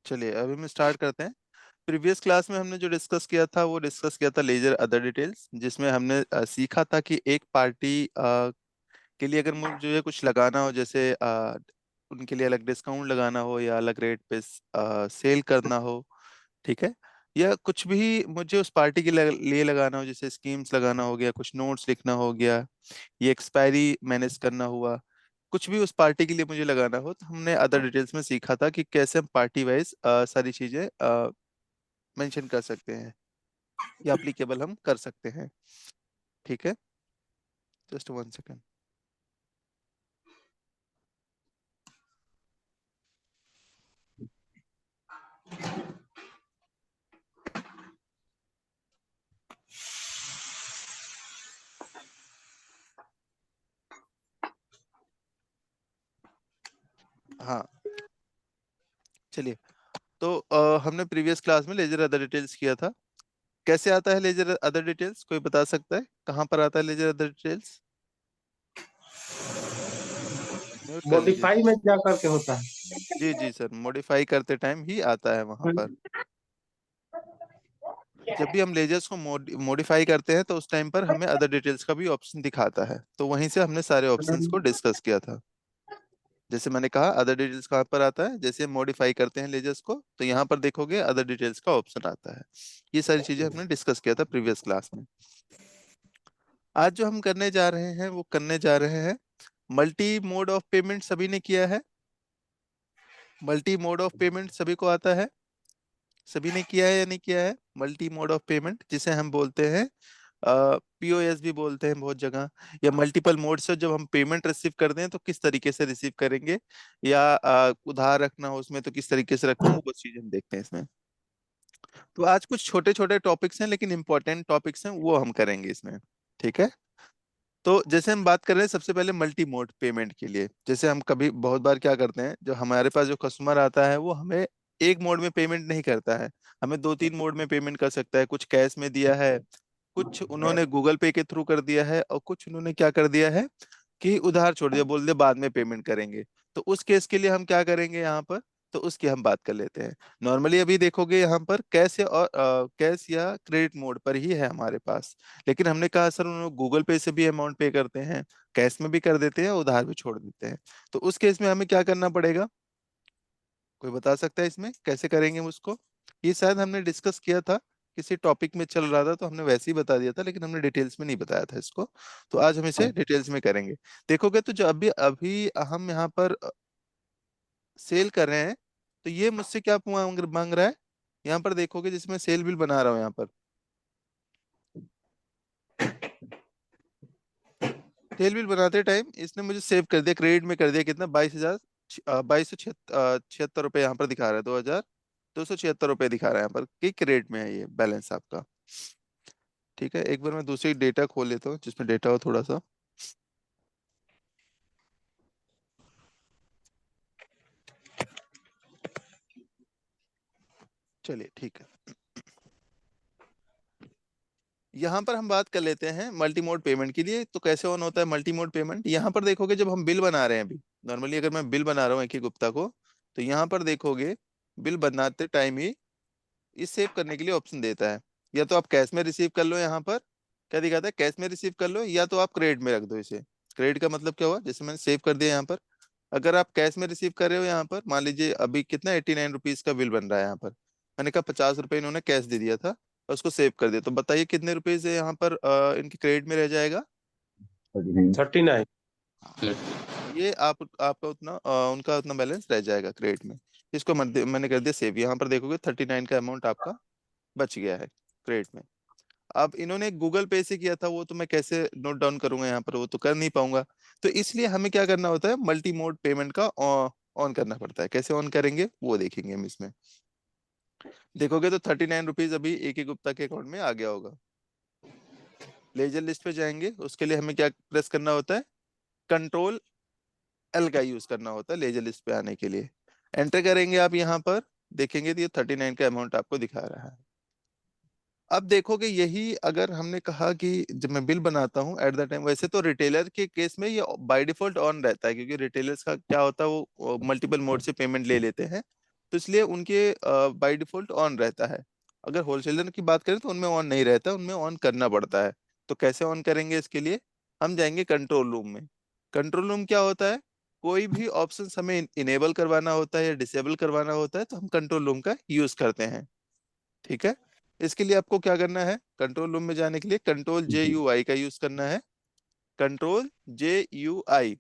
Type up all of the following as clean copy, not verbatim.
चलिए अभी हम स्टार्ट करते हैं। प्रीवियस क्लास में हमने जो डिस्कस किया था वो डिस्कस किया था लेजर अदर डिटेल्स, जिसमें हमने सीखा था कि एक पार्टी के लिए अगर मुझे कुछ लगाना हो, जैसे उनके लिए अलग डिस्काउंट लगाना हो या अलग रेट पे सेल करना हो, ठीक है, या कुछ भी मुझे उस पार्टी के लिए लगाना हो, जैसे स्कीम्स लगाना हो गया, कुछ नोट्स लिखना हो गया, ये एक्सपायरी मैनेज करना हुआ, कुछ भी उस पार्टी के लिए मुझे लगाना हो, तो हमने अदर डिटेल्स में सीखा था कि कैसे हम पार्टी वाइज सारी चीजें मेंशन कर सकते हैं या अप्लीकेबल हम कर सकते हैं। ठीक है, जस्ट 1 सेकेंड। हाँ, चलिए। तो हमने प्रीवियस क्लास में लेजर अदर डिटेल्स किया था। कैसे आता है लेजर अदर डिटेल्स, कोई बता सकता है कहाँ पर आता है लेजर अदर डिटेल्स? म्यूट कर लीजिए। मॉडिफाई में क्या करके होता है? जी जी सर, मॉडिफाई करते टाइम ही आता है वहां पर। जब भी हम लेजर्स को मॉडिफाई करते हैं तो उस टाइम पर हमें अदर डिटेल्स का भी ऑप्शन दिखाता है, तो वहीं से हमने सारे ऑप्शंस को डिस्कस किया था। जैसे मैंने कहा अदर डिटेल्स कहाँ पर आता है, जैसे हम मॉडिफाई करते हैं लेजर्स को तो यहाँ पर देखोगे अदर डिटेल्स का ऑप्शन आता है। ये सारी चीजें हमने डिस्कस किया था प्रीवियस क्लास में। आज जो हम करने जा रहे हैं वो करने जा रहे हैं मल्टी मोड ऑफ पेमेंट। सभी ने किया है? मल्टी मोड ऑफ पेमेंट सभी को आता है? सभी ने किया है या नहीं किया है? मल्टी मोड ऑफ पेमेंट जिसे हम बोलते हैं पीओएस भी बोलते हैं बहुत जगह, या मल्टीपल मोड से जब हम पेमेंट रिसीव करते हैं तो किस तरीके से रिसीव करेंगे, या उधार रखना हो उसमें तो किस तरीके से रखना हो, वो चीज हम देखते हैं इसमें। तो आज कुछ छोटे छोटे टॉपिक्स हैं लेकिन इंपॉर्टेंट टॉपिक्स हैं, वो हम करेंगे इसमें। ठीक है, तो जैसे हम बात कर रहे हैं सबसे पहले मल्टी मोड पेमेंट के लिए, जैसे हम कभी बहुत बार क्या करते हैं, जो हमारे पास जो कस्टमर आता है वो हमें एक मोड में पेमेंट नहीं करता है, हमें 2-3 मोड में पेमेंट कर सकता है। कुछ कैश में दिया है, कुछ उन्होंने गूगल पे के थ्रू कर दिया है, और कुछ उन्होंने क्या कर दिया है कि उधार छोड़ दिया, बोल दिया बाद में पेमेंट करेंगे। तो उस केस के लिए हम क्या करेंगे यहाँ पर, तो उसकी हम बात कर लेते हैं। नॉर्मली अभी देखोगे यहाँ पर कैश या और कैश या क्रेडिट मोड पर ही है हमारे पास, लेकिन हमने कहा सर उन्होंने गूगल पे से भी अमाउंट पे करते हैं, कैश में भी कर देते हैं, उधार भी छोड़ देते हैं। तो उस केस में हमें क्या करना पड़ेगा, कोई बता सकता है इसमें कैसे करेंगे हम उसको? ये शायद हमने डिस्कस किया था, किसी टॉपिक में चल रहा था तो हमने वैसे ही बता दिया था, लेकिन हमने डिटेल्स में नहीं बताया था इसको। तो आज हम इसे डिटेल्स में करेंगे। देखोगे तो जो अभी अभी हम यहाँ पर सेल कर रहे हैं, तो ये मुझसे क्या मांग मांग रहा है, यहाँ पर देखोगे जिसमें सेल बिल बना रहा हूँ यहाँ पर, सेल बिल बनाते टाइम इसने मुझे सेव कर दिया, क्रेडिट में कर दिया कितना, 22,676 रुपये यहाँ पर दिखा रहा है, 2,276 रुपये दिखा रहा है यहाँ पर कि क्रेडिट में है ये बैलेंस आपका। ठीक है, एक बार मैं दूसरी डेटा खोल लेता हूँ जिसमें डेटा हो थोड़ा सा। चलिए ठीक है, यहाँ पर हम बात कर लेते हैं मल्टी मोड पेमेंट के लिए। तो कैसे ऑन होता है मल्टी मोड पेमेंट, यहाँ पर देखोगे जब हम बिल बना रहे हैं अभी, नॉर्मली अगर मैं बिल बना रहा हूँ एक ही गुप्ता को, तो यहाँ पर देखोगे बिल बनाते टाइम ही ये सेव करने के लिए ऑप्शन देता है। या तो आप कैश में रिसीव कर लो, यहाँ पर क्या दिखाता है, कैश में रिसीव कर लो, या तो आप क्रेडिट में रख दो इसे। क्रेडिट का मतलब क्या हुआ, जैसे मैंने सेव कर दिया यहाँ पर, अगर आप कैश में रिसीव कर रहे हो यहाँ पर, मान लीजिए अभी कितना 89 रुपीज का बिल बन रहा है यहाँ पर, मैंने कहा 50 रुपये इन्होंने कैश दे दिया था और उसको सेव कर दिया, तो बताइए कितने रुपीज है यहाँ पर इनके क्रेडिट में रह जाएगा? 39। हाँ, ये आपका उतना उनका उतना बैलेंस रह जाएगा क्रेडिट में। इसको मैंने कर दिया सेव, यहाँ पर देखोगे 39 का अमाउंट आपका बच गया है क्रेडिट में। अब इन्होंने गूगल पे से किया था, वो तो मैं कैसे नोट डाउन करूंगा यहाँ पर, वो तो कर नहीं पाऊंगा। तो इसलिए हमें क्या करना होता है, मल्टी मोड पेमेंट का ऑन करना पड़ता है। कैसे ऑन करेंगे वो देखेंगे हम इसमें। देखोगे तो 39 रुपीज अभी एक ही गुप्ता के अकाउंट में आ गया होगा। लेजर लिस्ट पे जाएंगे, उसके लिए हमें क्या प्रेस करना होता है, कंट्रोल एल का यूज करना होता है लेजर लिस्ट पे आने के लिए। एंटर करेंगे आप यहाँ पर, देखेंगे तो ये 39 का अमाउंट आपको दिखा रहा है। अब देखोगे यही अगर हमने कहा कि जब मैं बिल बनाता हूँ एट द टाइम, वैसे तो रिटेलर के केस में ये बाय डिफॉल्ट ऑन रहता है, क्योंकि रिटेलर्स का क्या होता है वो मल्टीपल मोड से पेमेंट ले लेते हैं, तो इसलिए उनके बाय डिफॉल्ट ऑन रहता है। अगर होलसेलर की बात करें तो उनमें ऑन नहीं रहता, उनमें ऑन करना पड़ता है। तो कैसे ऑन करेंगे, इसके लिए हम जाएंगे कंट्रोल रूम में। कंट्रोल रूम क्या होता है, कोई भी ऑप्शन हमें इनेबल करवाना होता है या डिसेबल करवाना होता है तो हम कंट्रोल रूम का यूज करते हैं। ठीक है, इसके लिए आपको क्या करना है, कंट्रोल रूम में जाने के लिए कंट्रोल जे जी। यू आई का यूज करना है। कंट्रोल जे यू आई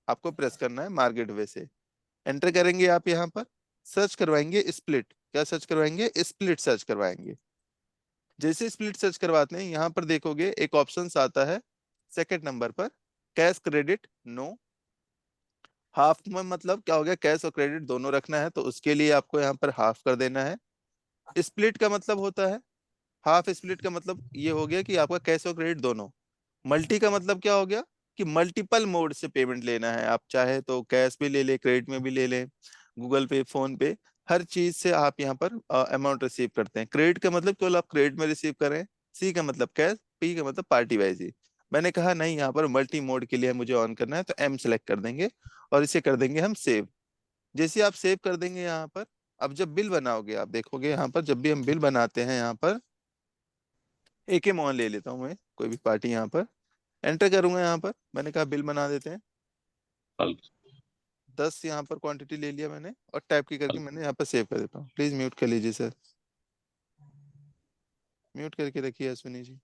आपको प्रेस करना है मार्केट वे से। एंटर करेंगे आप यहाँ पर, सर्च करवाएंगे स्प्लिट। क्या सर्च करवाएंगे, स्प्लिट सर्च करवाएंगे। जैसे स्प्लिट सर्च करवाते हैं यहाँ पर देखोगे एक ऑप्शन आता है सेकंड नंबर पर, कैश क्रेडिट नो। हाफ में मतलब क्या हो गया, कैश और क्रेडिट दोनों रखना है तो उसके लिए आपको यहाँ पर हाफ कर देना है। स्प्लिट का मतलब होता है, हाफ स्प्लिट का मतलब ये हो गया कि आपका कैश और क्रेडिट दोनों। मल्टी का मतलब क्या हो गया, कि मल्टीपल मोड से पेमेंट लेना है, आप चाहे तो कैश भी ले ले, क्रेडिट में भी ले लें, गूगल पे, फोन पे, हर चीज से आप यहाँ पर अमाउंट रिसीव करते हैं। क्रेडिट का मतलब केवल आप क्रेडिट में रिसीव करें, सी का मतलब कैश, पी का मतलब पार्टी वाइज ही। मैंने कहा नहीं, यहाँ पर मल्टी मोड के लिए मुझे ऑन करना है तो एम सेलेक्ट कर देंगे और इसे कर देंगे हम सेव। जैसे आप सेव कर देंगे यहाँ पर, अब जब बिल बनाओगे आप देखोगे यहाँ पर, जब भी हम बिल बनाते हैं यहाँ पर, एक ही मोहन ले लेता हूँ मैं, कोई भी पार्टी यहाँ पर एंटर करूंगा। यहाँ पर मैंने कहा बिल बना देते हैं, हल- 10 यहाँ पर क्वांटिटी ले लिया मैंने और टाइप की करके हल- मैंने यहाँ पर सेव कर देता हूँ। प्लीज म्यूट कर लीजिए सर, म्यूट करके रखिए अश्विनी जी।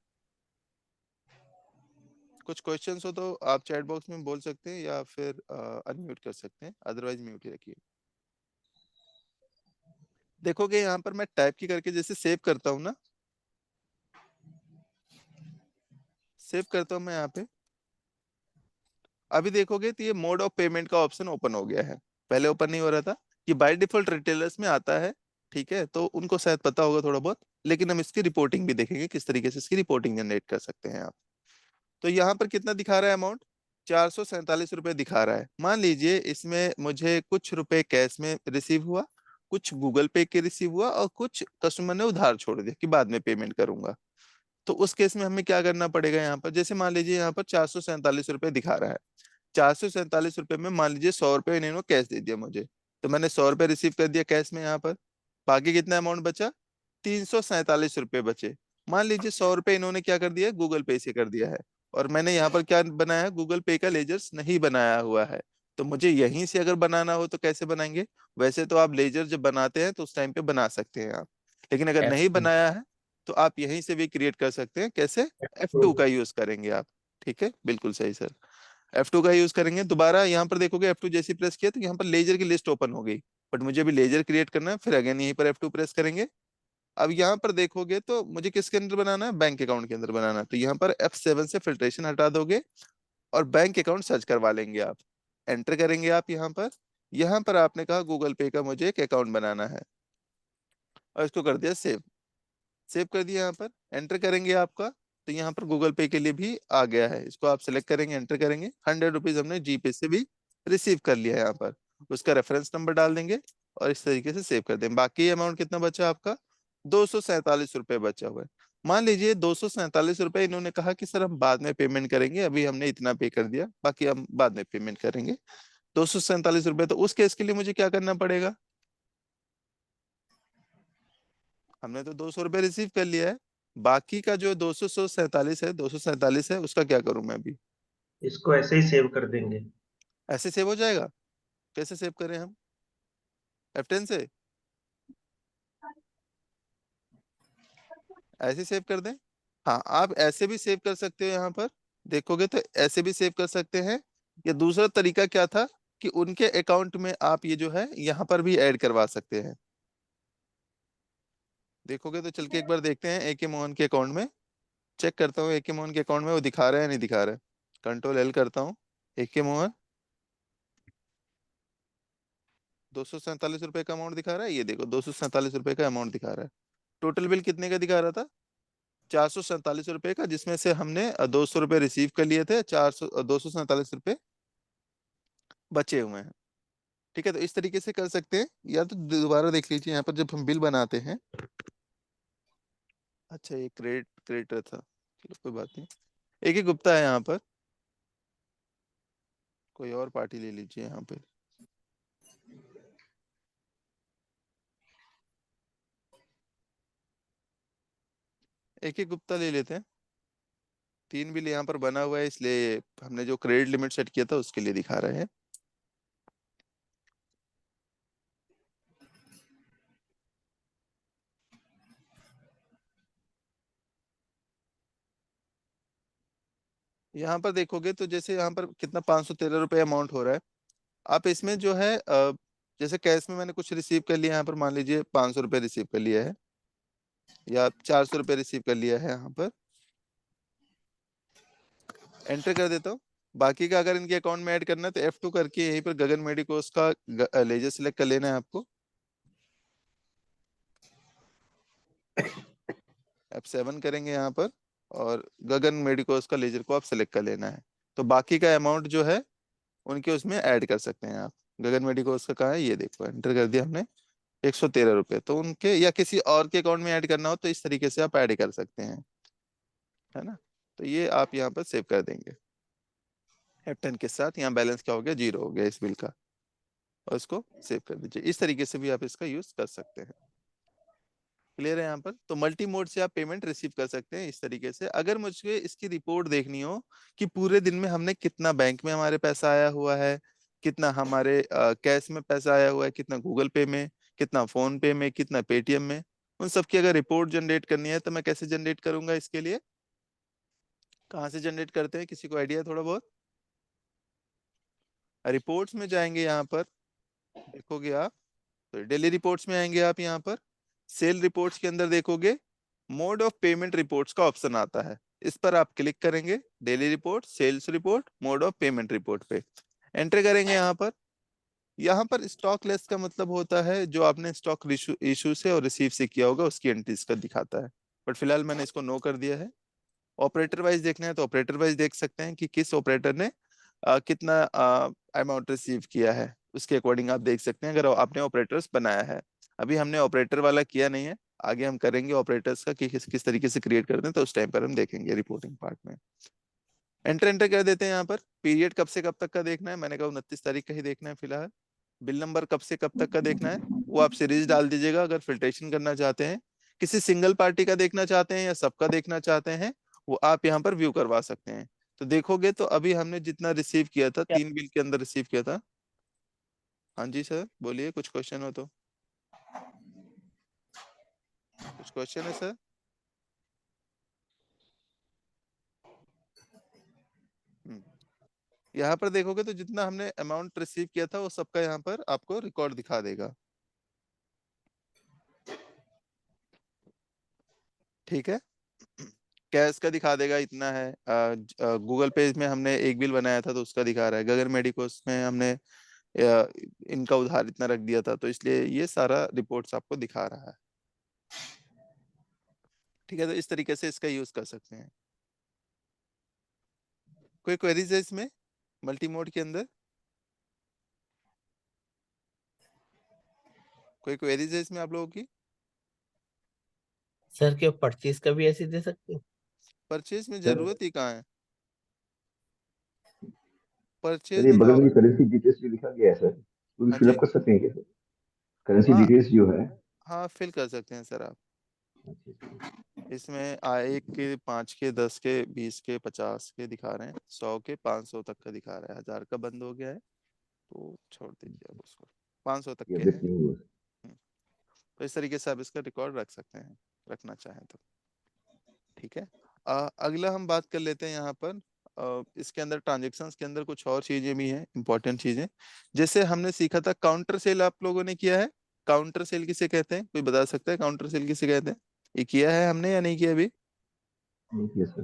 कुछ क्वेश्चंस हो तो आप चैट बॉक्स में बोल सकते हैं या फिर अनम्यूट कर सकते हैं, अदरवाइज म्यूट ही रखिए। देखोगे यहाँ पर मैं टाइप की करके जैसे सेव करता हूँ ना, सेव करता हूँ मैं यहाँ पे, अभी देखोगे तो ये मोड ऑफ पेमेंट का ऑप्शन ओपन हो गया है। पहले ओपन नहीं हो रहा था, ये बाय डिफॉल्ट रिटेलर्स में आता है। ठीक है, तो उनको शायद पता होगा थोड़ा बहुत, लेकिन हम इसकी रिपोर्टिंग भी देखेंगे किस तरीके से इसकी रिपोर्टिंग जनरेट कर सकते हैं आप। तो यहाँ पर कितना दिखा रहा है अमाउंट, 447 रुपये दिखा रहा है। मान लीजिए इसमें मुझे कुछ रुपए कैश में रिसीव हुआ, कुछ गूगल पे के रिसीव हुआ और कुछ कस्टमर ने उधार छोड़ दिया कि बाद में पेमेंट करूंगा। तो उस केस में हमें क्या करना पड़ेगा, यहाँ पर जैसे मान लीजिए यहाँ पर 447 रुपये दिखा रहा है, 447 रुपये में मान लीजिए 100 रुपये इन्होंने कैश दे दिया मुझे, तो मैंने 100 रुपये रिसीव कर दिया कैश में यहाँ पर। बाकी कितना अमाउंट बचा, 347 रुपये बचे। मान लीजिए 100 रुपये इन्होंने क्या कर दिया है, गूगल पे से कर दिया है, और मैंने यहाँ पर क्या बनाया है, गूगल पे का लेजर्स नहीं बनाया हुआ है। तो मुझे यहीं से अगर बनाना हो तो कैसे बनाएंगे, वैसे तो आप लेजर जब बनाते हैं तो उस टाइम पे बना सकते हैं आप, लेकिन अगर एफ नहीं बनाया है तो आप यहीं से भी क्रिएट कर सकते हैं। कैसे, F2 का यूज करेंगे आप। ठीक है, बिल्कुल सही सर, F2 का यूज करेंगे। दोबारा यहाँ पर देखोगे F2 जैसे प्रेस किया तो यहाँ पर लेजर की लिस्ट ओपन हो गई, बट मुझे भी लेजर क्रिएट करना है, फिर अगेन यहीं पर F2 प्रेस करेंगे। अब यहाँ पर देखोगे तो मुझे किसके अंदर बनाना है, बैंक अकाउंट के अंदर बनाना है, तो यहाँ पर F7 से फिल्ट्रेशन हटा दोगे और बैंक अकाउंट सर्च करवा लेंगे आप। एंटर करेंगे आप यहाँ पर, यहाँ पर आपने कहा गूगल पे का मुझे एक अकाउंट बनाना है और इसको कर दिया सेव। सेव कर दिया, यहाँ पर एंटर करेंगे आपका, तो यहाँ पर गूगल पे के लिए भी आ गया है, इसको आप सेलेक्ट करेंगे, एंटर करेंगे। 100 रुपीज हमने जीपे से भी रिसीव कर लिया है यहाँ पर, उसका रेफरेंस नंबर डाल देंगे और इस तरीके से सेव कर देंगे। बाकी अमाउंट कितना बचा आपका, 247 रुपये बचा हुआ है। मान लीजिए 247 रुपये इन्होंने कहा कि सर हम बाद में पेमेंट करेंगे, अभी हमने इतना पे कर दिया, बाकी हम बाद में पेमेंट करेंगे। 247 रुपये, तो उस केस के लिए मुझे क्या करना पड़ेगा, हमने तो 200 रुपये रिसीव कर लिया है, बाकी का जो 247 है, 247 है, उसका क्या करूं मैं अभी। इसको ऐसे ही सेव कर देंगे। ऐसे सेव हो जाएगा, कैसे सेव करें हम, F10 से ऐसे सेव कर दें। हाँ, आप ऐसे भी सेव कर सकते हो, यहाँ पर देखोगे तो ऐसे भी सेव कर सकते हैं। या दूसरा तरीका क्या था, कि उनके अकाउंट में आप ये जो है यहाँ पर भी ऐड करवा सकते हैं। देखोगे तो चल के एक बार देखते हैं ए के मोहन के अकाउंट में, चेक करता हूँ ए के मोहन के अकाउंट में वो दिखा रहा है या नहीं दिखा रहा है। कंट्रोल L करता हूँ, ए के मोहन 247 रुपये का अमाउंट दिखा रहा है, ये देखो 247 रुपये का अमाउंट दिखा रहा है। टोटल बिल कितने का दिखा रहा था, 447 रुपये का, जिसमें से हमने 200 रुपये रिसीव कर लिए थे, 247 रुपये बचे हुए हैं। ठीक है, तो इस तरीके से कर सकते हैं, या तो दोबारा देख लीजिए यहाँ पर जब हम बिल बनाते हैं। अच्छा, ये क्रेडिटर था, चलो कोई बात नहीं। एक ही गुप्ता है यहाँ पर, कोई और पार्टी ले लीजिए यहाँ पे। एक एक गुप्ता ले लेते हैं। 3 बिल यहाँ पर बना हुआ है, इसलिए हमने जो क्रेडिट लिमिट सेट किया था उसके लिए दिखा रहे हैं। यहाँ पर देखोगे तो जैसे यहाँ पर कितना 513 रुपये अमाउंट हो रहा है। आप इसमें जो है जैसे कैश में मैंने कुछ रिसीव कर लिया, यहाँ पर मान लीजिए 500 रुपये रिसीव कर लिया है, या 400 रुपये रिसीव कर लिया है, यहाँ पर एंटर कर देता हूँ। बाकी का अगर इनके अकाउंट में ऐड करना है तो F2 करके यहीं पर गगन मेडिकोस का लेजर सिलेक्ट कर लेना है आपको। F7 करेंगे यहाँ पर, और गगन मेडिकोस का लेजर को आप सेलेक्ट कर लेना है। तो बाकी का अमाउंट जो है उनके उसमें ऐड कर सकते हैं आप। गगन मेडिकोस का कहाँ है, ये देखो एंटर कर दिया हमने, 113 रुपये। तो उनके या किसी और के अकाउंट में ऐड करना हो तो इस तरीके से आप ऐड कर सकते हैं, है ना। तो ये आप यहाँ पर सेव कर देंगे F10 के साथ। यहाँ बैलेंस क्या हो गया, 0 हो गया इस बिल का, और इसको सेव कर दीजिए। इस तरीके से भी आप इसका यूज कर सकते हैं। क्लियर है यहाँ पर। तो मल्टी मोड से आप पेमेंट रिसीव कर सकते हैं इस तरीके से। अगर मुझे इसकी रिपोर्ट देखनी हो कि पूरे दिन में हमने कितना बैंक में हमारे पैसा आया हुआ है, कितना हमारे कैश में पैसा आया हुआ है, कितना गूगल पे में, कितना फोन पे में, कितना पेटीएम में, उन सब की अगर रिपोर्ट जनरेट करनी है तो मैं कैसे जनरेट करूंगा इसके लिए, कहाँ से जनरेट करते हैं, किसी को आइडिया थोड़ा बहुत। रिपोर्ट्स में जाएंगे, यहाँ पर देखोगे आप, तो डेली रिपोर्ट्स में आएंगे आप, यहाँ पर सेल रिपोर्ट्स के अंदर देखोगे मोड ऑफ पेमेंट रिपोर्ट्स का ऑप्शन आता है। इस पर आप क्लिक करेंगे, daily report, sales report, mode of payment report पे एंटर करेंगे। यहाँ पर स्टॉक लेस का मतलब होता है जो आपने स्टॉक इशू से और रिसीव से किया होगा उसकी एंट्रीज का दिखाता है। बट फिलहाल मैंने इसको नो कर दिया है। ऑपरेटर वाइज देखना है तो ऑपरेटर वाइज देख सकते हैं कि किस ऑपरेटर ने कितना अमाउंट रिसीव किया है, उसके अकॉर्डिंग आप देख सकते हैं अगर आपने ऑपरेटर्स बनाया है। अभी हमने ऑपरेटर वाला किया नहीं है, आगे हम करेंगे ऑपरेटर्स का कि किस किस तरीके से क्रिएट करते हैं, तो उस टाइम पर हम देखेंगे रिपोर्टिंग पार्ट में। एंटर एंटर कर देते हैं। यहाँ पर पीरियड कब से कब तक का देखना है, मैंने कहा 29 तारीख का ही देखना है फिलहाल। बिल नंबर कब से कब तक का देखना है, वो आप सीरीज डाल दीजिएगा। अगर फिल्ट्रेशन करना चाहते हैं, किसी सिंगल पार्टी का देखना चाहते हैं या सबका देखना चाहते हैं, वो आप यहाँ पर व्यू करवा सकते हैं। तो देखोगे तो अभी हमने जितना रिसीव किया था, 3 बिल के अंदर रिसीव किया था। हाँ जी सर बोलिए, कुछ क्वेश्चन हो तो। कुछ क्वेश्चन है सर। हम्म, यहाँ पर देखोगे तो जितना हमने अमाउंट रिसीव किया था वो सबका यहाँ पर आपको रिकॉर्ड दिखा देगा। ठीक है। कैश का दिखा देगा इतना है। गूगल पे में हमने एक बिल बनाया था तो उसका दिखा रहा है। गगन मेडिकोस में हमने इनका उधार इतना रख दिया था, तो इसलिए ये सारा रिपोर्ट्स आपको दिखा रहा है। ठीक है, तो इस तरीके से इसका यूज कर सकते हैं। कोई क्वेरीज है इसमें मल्टी मोड के अंदर, कोई क्वेरीज है इसमें आप लोगों की। सर क्या परचेज का भी ऐसे दे सकते हैं? परचेज में सर जरूरत ही कहाँ है, सर परचेज ये में तो बगल आप। में करेंसी डिटेल्स जो लिखा गया है सर, वो भी हाँ फिलअप जी। कर सकते हैं क्या सर? करेंसी हाँ डिटेल्स जो है। हाँ फिल कर सकते हैं सर आप। अच्छा अच्छा। इसमें 1 के, 5 के, 10 के, 20 के, 50 के दिखा रहे हैं, 100 के, 500 तक का दिखा रहा है। 1000 का बंद हो गया है तो छोड़ दीजिए आप उसको, 500 तक ये के हैं। अपडेट नहीं हुआ। हम्म, तो इस तरीके से आप इसका रिकॉर्ड रख सकते हैं, रखना चाहें तो। ठीक है। अगला हम बात कर लेते हैं यहाँ पर। इसके अंदर ट्रांजेक्शन्स के अंदर कुछ और चीजें भी हैं, इंपॉर्टेंट चीजें। जैसे हमने सीखा था काउंटर सेल, आप लोगों ने किया है। काउंटर सेल किसे कहते हैं, कोई बता सकता है काउंटर सेल किसे कहते हैं। ये किया है हमने या नहीं किया अभी। नहीं किया सर।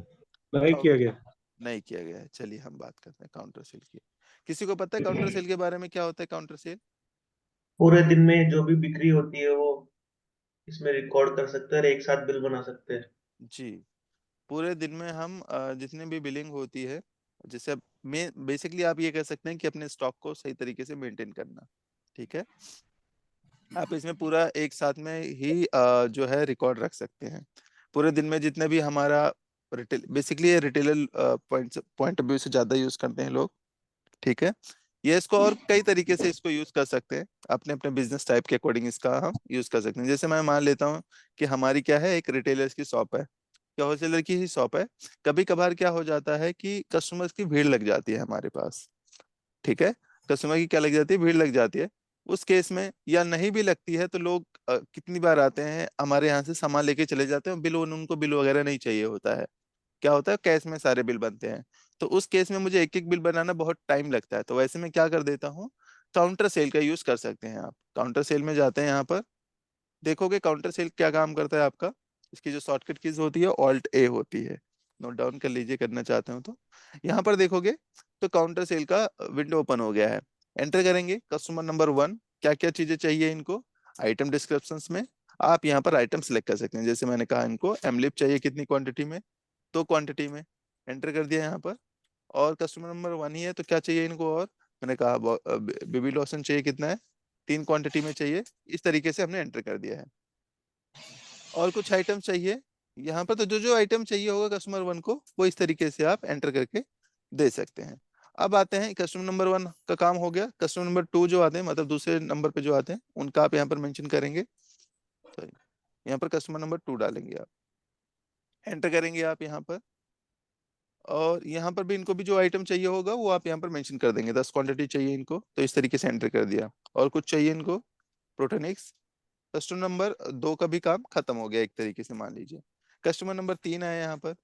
नहीं किया काउंटर गया। नहीं किया गया है, चलिए हम बात करते हैं काउंटर सेल की। किसी को पता है काउंटर सेल के बारे में, क्या होता है काउंटर सेल। पूरे दिन में जो भी बिक्री होती है वो इसमें रिकॉर्ड कर सकते हैं और एक साथ बिल बना सकते हैं। जी, पूरे दिन में हम जितने भी बिलिंग होती है, जैसे अब मैं बेसिकली आप ये कह सकते हैं कि अपने स्टॉक को सही तरीके से मेंटेन करना। ठीक है। आप इसमें पूरा एक साथ में ही जो है रिकॉर्ड रख सकते हैं। पूरे दिन में जितने भी हमारा रिटेल, बेसिकली ये retailer point point of view से ज्यादा यूज करते हैं लोग। ठीक है। ये इसको और कई तरीके से इसको यूज कर सकते हैं, अपने अपने बिजनेस टाइप के अकॉर्डिंग इसका हम यूज कर सकते हैं। जैसे मैं मान लेता हूँ कि हमारी क्या है, एक रिटेलर्स की शॉप है। या होलसेलर की ही शॉप है। कभी कभार क्या हो जाता है कि कस्टमर्स की भीड़ लग जाती है हमारे पास, ठीक है, कस्टमर की क्या लग जाती है, भीड़ लग जाती है। उस केस में या नहीं भी लगती है तो लोग कितनी बार आते हैं हमारे यहाँ से सामान लेके चले जाते हैं, बिल उनको बिल वगैरह नहीं चाहिए होता है। क्या होता है, कैश में सारे बिल बनते हैं। तो उस केस में मुझे एक एक बिल बनाना बहुत टाइम लगता है, तो वैसे में क्या कर देता हूँ, काउंटर सेल का यूज कर सकते हैं आप। काउंटर सेल में जाते हैं यहाँ पर, देखोगे काउंटर सेल क्या काम करता है आपका। इसकी जो शॉर्टकट कीज होती है ऑल्ट ए होती है, नोट डाउन कर लीजिए करना चाहते हो तो। यहाँ पर देखोगे तो काउंटर सेल का विंडो ओपन हो गया है। एंटर करेंगे कस्टमर नंबर 1, क्या क्या चीजें चाहिए इनको, आइटम डिस्क्रिप्शंस में आप यहाँ पर आइटम सेलेक्ट कर सकते हैं। जैसे मैंने कहा इनको एमलिप चाहिए, कितनी क्वांटिटी में, तो क्वांटिटी में एंटर कर दिया यहाँ पर। और कस्टमर नंबर 1 ही है तो क्या चाहिए इनको, और मैंने कहा बेबी लोशन चाहिए, कितना है, 3 क्वांटिटी में चाहिए। इस तरीके से हमने एंटर कर दिया है। और कुछ आइटम चाहिए यहाँ पर, तो जो जो आइटम चाहिए होगा कस्टमर 1 को वो इस तरीके से आप एंटर करके दे सकते हैं। अब आते हैं कस्टमर नंबर 1 का काम हो गया। कस्टमर नंबर 2 जो आते हैं, मतलब दूसरे नंबर पे जो आते हैं, उनका आप यहाँ पर मेंशन करेंगे। सॉरी, यहाँ पर कस्टमर नंबर 2 डालेंगे आप, एंटर करेंगे आप यहाँ पर। और यहाँ पर भी इनको भी जो आइटम चाहिए होगा वो आप यहाँ पर मेंशन कर देंगे, 10 क्वांटिटी चाहिए इनको, तो इस तरीके से एंटर कर दिया। और कुछ चाहिए इनको प्रोटोनिक्स। कस्टमर नंबर 2 का भी काम खत्म हो गया एक तरीके से, मान लीजिए। कस्टमर नंबर 3 आया यहाँ पर।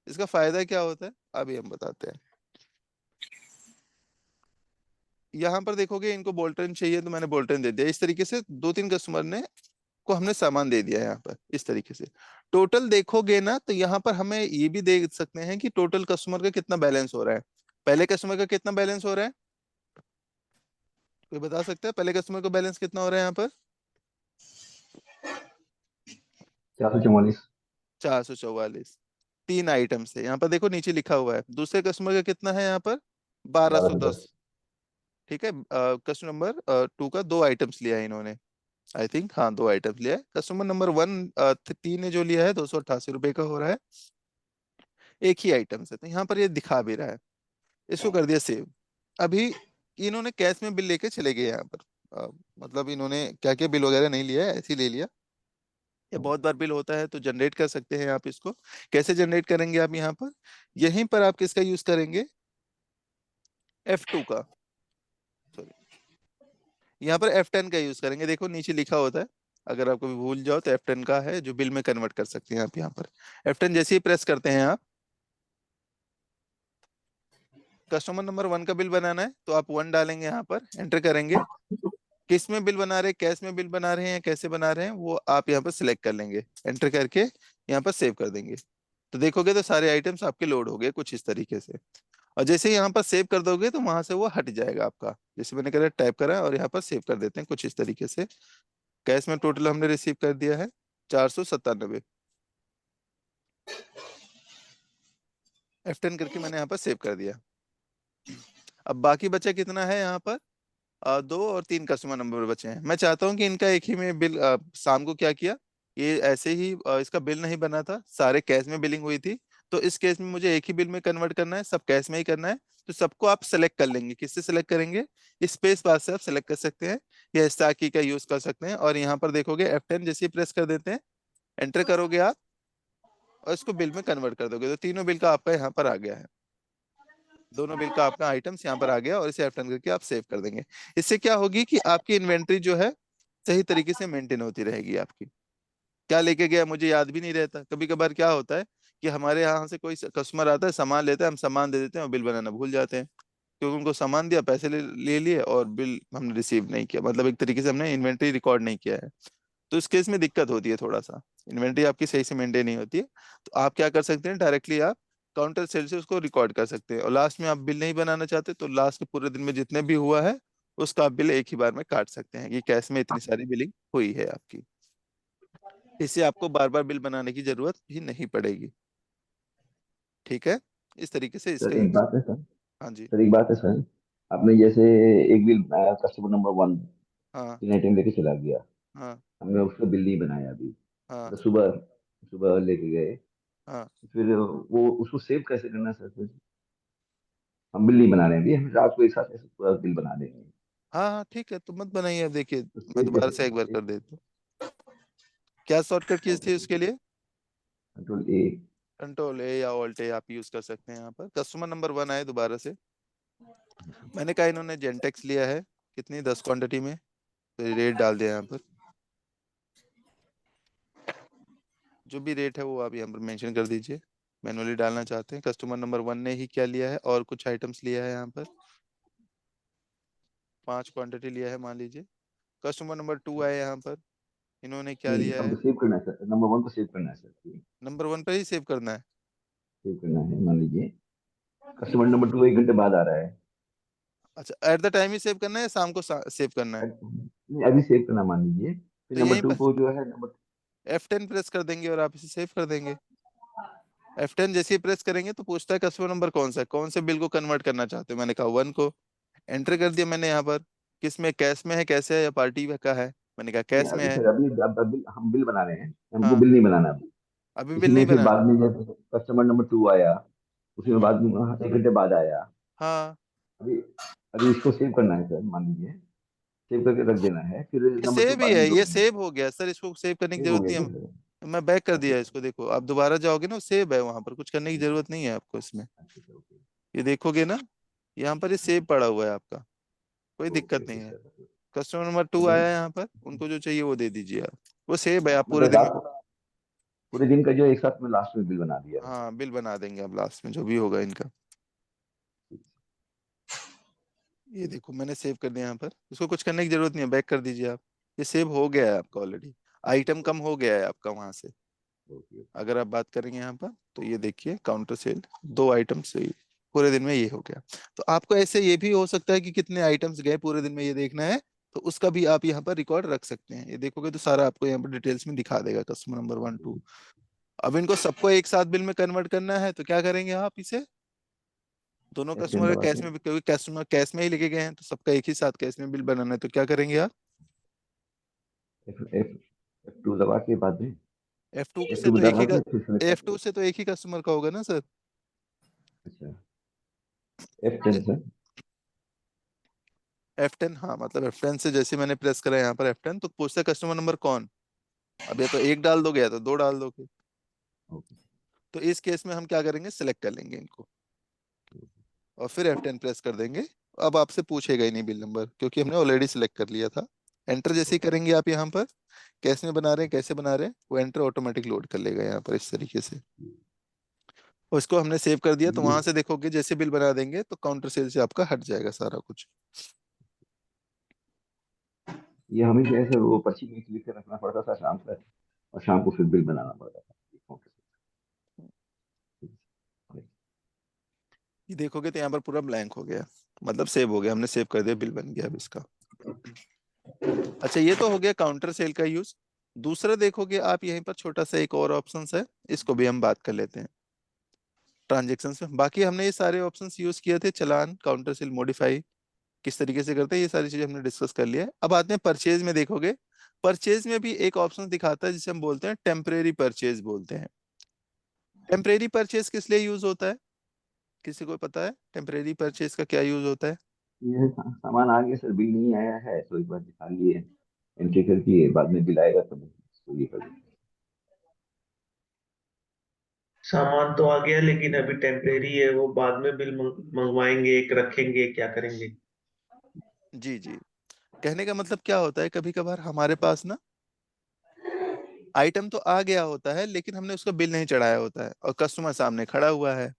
इसका फायदा क्या होता है अभी हम बताते हैं। यहाँ पर देखोगे इनको बोल्टन चाहिए तो मैंने बोल्टन दे दिया। इस तरीके से 2-3 कस्टमर ने को हमने सामान दे दिया है यहाँ पर इस तरीके से। टोटल देखोगे ना तो यहाँ पर हमें ये भी देख सकते हैं कि टोटल कस्टमर का कितना बैलेंस हो रहा है। पहले कस्टमर का कितना बैलेंस हो रहा है, कोई बता सकता है पहले कस्टमर का बैलेंस कितना हो रहा है यहाँ पर? 444। 444। 3 आइटम से यहाँ पर देखो नीचे लिखा हुआ है। दूसरे कस्टमर का कितना है यहाँ पर? 1210। 1210। ठीक है, कस्टमर नंबर 2 का 2 आइटम्स लिया है इन्होंने, आई थिंक, हाँ 2 आइटम्स लिया है। कस्टमर नंबर 1 3 ने जो लिया है 288 रुपए का हो रहा है, एक ही आइटम से। तो यहाँ पर ये दिखा भी रहा है, इसको कर दिया सेव। अभी इन्होंने कैश में बिल लेके चले गए यहाँ पर। मतलब इन्होंने क्या क्या बिल वगैरह नहीं लिया है, ऐसे ही ले लिया। ये बहुत बार बिल होता है तो जनरेट कर सकते हैं आप इसको। कैसे जनरेट करेंगे आप यहाँ पर, यहीं पर आप किसका यूज करेंगे, F2 का, सॉरी, यहाँ पर F10 का यूज करेंगे। देखो नीचे लिखा होता है, अगर आपको भी भूल जाओ तो F10 का है जो बिल में कन्वर्ट कर सकते हैं आप। यहाँ पर F10 जैसे ही प्रेस करते हैं आप, कस्टमर नंबर 1 का बिल बनाना है तो आप 1 डालेंगे यहाँ पर, एंटर करेंगे। किस में बिल बना रहे हैं, कैश में बिल बना रहे हैं या कैसे बना रहे हैं, वो आप यहाँ पर सिलेक्ट कर लेंगे, एंटर करके यहाँ पर सेव कर देंगे। तो देखोगे तो सारे आइटम्स आपके लोड हो गए कुछ इस तरीके से। और जैसे ही यहाँ पर सेव कर दोगे तो वहां से वो हट जाएगा आपका। जैसे मैंने करा टाइप करा और यहाँ पर सेव कर देते हैं कुछ इस तरीके से। कैश में टोटल हमने रिसीव कर दिया है 497। F10 करके मैंने यहाँ पर सेव कर दिया। अब बाकी बचा कितना है यहाँ पर, 2 और 3 कस्टमर नंबर बचे हैं। मैं चाहता हूँ कि इनका एक ही में बिल, शाम को क्या किया, ये ऐसे ही इसका बिल नहीं बना था, सारे कैश में बिलिंग हुई थी। तो इस केस में मुझे एक ही बिल में कन्वर्ट करना है, सब कैश में ही करना है। तो सबको आप सेलेक्ट कर लेंगे, किससे सेलेक्ट करेंगे, स्पेस बार से आप सेलेक्ट कर सकते हैं या स्टार की का यूज कर सकते हैं। और यहाँ पर देखोगे F10 जैसे ही प्रेस कर देते हैं, एंटर करोगे आप और इसको बिल में कन्वर्ट कर दोगे तो तीनों बिल का आपका यहाँ पर आ गया है। दोनों बिल का आपका आइटम्स यहाँ पर आ गया और इसे F10 करके आप सेव कर देंगे। इससे क्या होगी कि आपकी इन्वेंट्री जो है सही तरीके से मेंटेन होती रहेगी आपकी। क्या लेके गया मुझे याद भी नहीं रहता। कभी कभार क्या होता है कि हमारे यहाँ से कोई कस्टमर आता है, सामान लेता है, हम सामान दे देते हैं और बिल बनाना भूल जाते हैं, क्योंकि उनको सामान दिया, पैसे ले लिए और बिल हमने रिसीव नहीं किया, मतलब एक तरीके से हमने इन्वेंट्री रिकॉर्ड नहीं किया है। तो इस केस में दिक्कत होती है थोड़ा सा, इन्वेंट्री आपकी सही से मेंटेन नहीं होती है। तो आप क्या कर सकते हैं, डायरेक्टली आप काउंटर सेल से उसको रिकॉर्ड कर सकते हैं। और लास्ट में आप बिल नहीं बनाना चाहते तो लास्ट के पूरे दिन में जितने भी हुआ है उसका आप बिल एक ही बार में काट सकते हैं कि कैश में इतनी सारी बिलिंग हुई है आपकी। इससे आपको बार बार बिल बनाने की जरूरत भी नहीं पड़ेगी। ठीक है, इस तरीके से इसका सर एक यूज। बात है सर। हाँ जी। सर एक बात है सर। आपने जैसे एक बिल बनाया, कस्टमर नंबर 1 हाँ 3 आइटम लेके चला गया। हाँ हमने उसका बिल नहीं बनाया अभी, हाँ मतलब सुबह सुबह लेके गए। हाँ फिर वो उसको सेव कैसे करना है सर? फिर हम बिल नहीं बना रहे हैं अभी, हम रात को एक साथ ऐसे पूरा बिल बना देंगे। हाँ हाँ, ठीक है तो मत बनाइए। अब देखिए तो मैं सेव दोबारा कैसे से एक करना बार है? कर देता हूँ। क्या शॉर्टकट कीज ओके थी सर। उसके लिए? कंट्रोल ए। कंट्रोल ए या ऑल्ट ए आप यूज कर सकते हैं। यहाँ पर कस्टमर नंबर 1 आए दोबारा से, मैंने कहा इन्होंने जेंटेक्स लिया है कितनी 10 क्वांटिटी में, तो रेट डाल दिया यहाँ पर। जो भी रेट है वो आप यहाँ पर मेंशन कर दीजिए, मैनुअली डालना चाहते हैं। कस्टमर नंबर 1 ने ही क्या लिया है और कुछ आइटम्स लिया है यहाँ पर, 5 क्वांटिटी लिया है मान लीजिए। कस्टमर नंबर 2 आए यहाँ पर, इन्होंने क्या नहीं, लिया अब है। सेव करना है सर, नंबर 1 को सेव करना है सर। नंबर 1 पर ही सेव करना है। सेव करना है, मान लीजिए कस्टमर नंबर 2 1 घंटे बाद आ रहा है। अच्छा, at the time he save करना है या शाम को सेव करना है। नहीं, अभी सेव करना मान लीजिए, फिर तो नंबर यहीं 2 पर को जो है नंबर। F10 प्रेस कर देंगे और आप इसे सेव कर देंगे। F10 जैसे ही प्रेस करेंगे तो पूछता है कस्टमर नंबर कौन सा है, कौन से बिल को कन्वर्ट करना चाहते हो। मैंने कहा 1 को, एंटर कर दिया मैंने यहाँ पर। किस में, कैश में है, कैसे है या पार्टी का है। मैंने कहा नहीं कैश में अभी है। सर, अभी बिल हम बिल बना रहे हैं, हमको हाँ, बिल नहीं बनाना अभी। अभी बिल इसमें नहीं फिर बना। बाद में जब कस्टमर नंबर 2 आया, उसी में बाद में 1 घंटे बाद आया। हाँ, अभी अभी इसको सेव करना है सर, मान लीजिए सेव करके रख देना है, फिर ये नंबर 2 सेव ही बाद में है, ये जोड़ना है। सेव हो गया सर, इसको सेव करने की सेव हो जरूरत गया नहीं क्या है। सर? मैं बैक कर अच्छा दिया सर, इसको, देखो आप दोबारा जाओगे ना, सेव है वहां पर, कुछ करने की जरूरत नहीं है आपको इसमें। अच्छा सर, ओके। ये देखोगे ना, यहाँ पर ये सेव पड़ा हुआ है आपका, कोई ओके दिक्कत ओके नहीं है। सर। कस्टमर नंबर 2 मतलब आया यहाँ पर, उनको जो चाहिए वो दे दीजिए आप, वो सेव है, आप पूरे मतलब दिन। रात पूरे दिन का जो एक साथ में लास्ट में बिल बना दिया है। हाँ, बिल बना देंगे आप लास्ट में जो भी होगा इनका। ये देखो मैंने सेव कर दिया यहाँ पर, इसको कुछ करने की जरूरत नहीं है, बैक कर दीजिए आप। ये सेव हो गया है आपका ऑलरेडी, आइटम कम हो गया है आपका वहां से। ओके। अगर आप बात करेंगे यहाँ पर तो ये देखिए काउंटर सेल 2 आइटम से ही पूरे दिन में ये हो गया। तो आपको ऐसे ये भी हो सकता है कि कितने आइटम्स गए पूरे दिन में ये देखना है, तो उसका भी आप यहाँ पर रिकॉर्ड रख सकते हैं। ये देखोगे तो सारा आपको यहाँ पर डिटेल्स में दिखा देगा, कस्टमर नंबर 1 2। अब इनको सबको एक साथ बिल में कन्वर्ट करना है तो क्या करेंगे आप, इसे दोनों F10 कस्टमर दबाते कैश हैं। में, क्योंकि कस्टमर कैश में ही लेके गए हैं तो सबका एक ही साथ कैश में बिल बनाना है, तो क्या करेंगे आप। F2 दबा के बाद में F2 से F2 तो एक दबा ही का, के फिर सेलेक्ट F2 करके। से तो एक ही कस्टमर का होगा ना सर। अच्छा, F10 सर। F10, हाँ मतलब F10 से जैसे मैंने प्रेस करा यहाँ पर F10, तो पूछता है कस्टमर नंबर कौन। अब या तो एक डाल दोगे या तो 2 डाल दोगे। ओके। तो इस केस में हम क्या करेंगे, सिलेक्ट कर लेंगे इनको और फिर F10 प्रेस कर देंगे। अब आपसे पूछेगा ही नहीं बिल नंबर, क्योंकि हमने ऑलरेडी सिलेक्ट कर लिया था। एंटर जैसे ही करेंगे आप यहाँ पर, कैश में बना रहे हैं कैसे बना रहे हैं, वो एंटर ऑटोमेटिक लोड कर लेगा यहाँ पर इस तरीके से। और इसको हमने सेव कर दिया, तो ये वहां से देखोगे जैसे बिल बना देंगे तो काउंटर सेल से आपका हट जाएगा सारा कुछ। ये हमें जो है सर वो पर्ची में लिख के रखना पड़ता था शाम तक, और शाम को फिर बिल बनाना पड़ता था। ये देखोगे तो यहाँ पर पूरा ब्लैंक हो गया, मतलब सेव हो गया, हमने सेव कर दिया, बिल बन गया अब इसका। अच्छा, ये तो हो गया काउंटर सेल का यूज। दूसरा देखोगे आप यहीं पर छोटा सा एक और ऑप्शन है, इसको भी हम बात कर लेते हैं ट्रांजेक्शन में। बाकी हमने ये सारे ऑप्शंस यूज किए थे, चालान, काउंटर सेल, मॉडिफाई किस तरीके से करते हैं, ये सारी चीजें हमने डिस्कस कर लिया है। अब आते हैं परचेज में, देखोगे परचेज में भी एक ऑप्शन दिखाता है जिसे हम बोलते हैं टेम्परेरी परचेज बोलते हैं। टेम्परेरी परचेज किस लिए यूज होता है, किसी को पता है टेम्परेरी परचेज का क्या यूज होता है। ये सामान आ गया सर, बिल नहीं आया है तो एक बार दिखा लिए, एंट्री कर दिए, बाद में बिल आएगा तो इसको ये कर देंगे। सामान तो आ गया लेकिन अभी टेम्परेरी है, वो बाद में बिल मंगवाएंगे, एक रखेंगे, क्या करेंगे। जी जी, कहने का मतलब क्या होता है, कभी कभार हमारे पास ना आइटम तो आ गया होता है लेकिन हमने उसका बिल नहीं चढ़ाया होता है और कस्टमर सामने खड़ा हुआ है।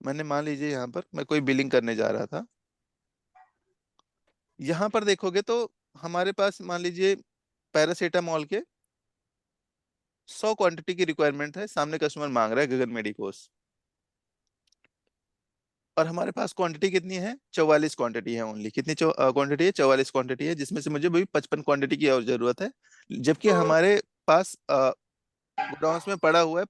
मैंने मान लीजिए यहाँ पर मैं कोई बिलिंग करने जा रहा था, यहाँ पर देखोगे तो हमारे पास मान लीजिए पैरासीटामोल के 100 क्वांटिटी की रिक्वायरमेंट है, सामने कस्टमर मांग रहा है गगन मेडिकोस, और हमारे पास क्वांटिटी कितनी है, 44 क्वांटिटी है ओनली। कितनी क्वांटिटी है, 44 क्वांटिटी है, जिसमें से मुझे भी 55 क्वांटिटी की और जरूरत है। जबकि हमारे पास गोडाउंस में पड़ा हुआ है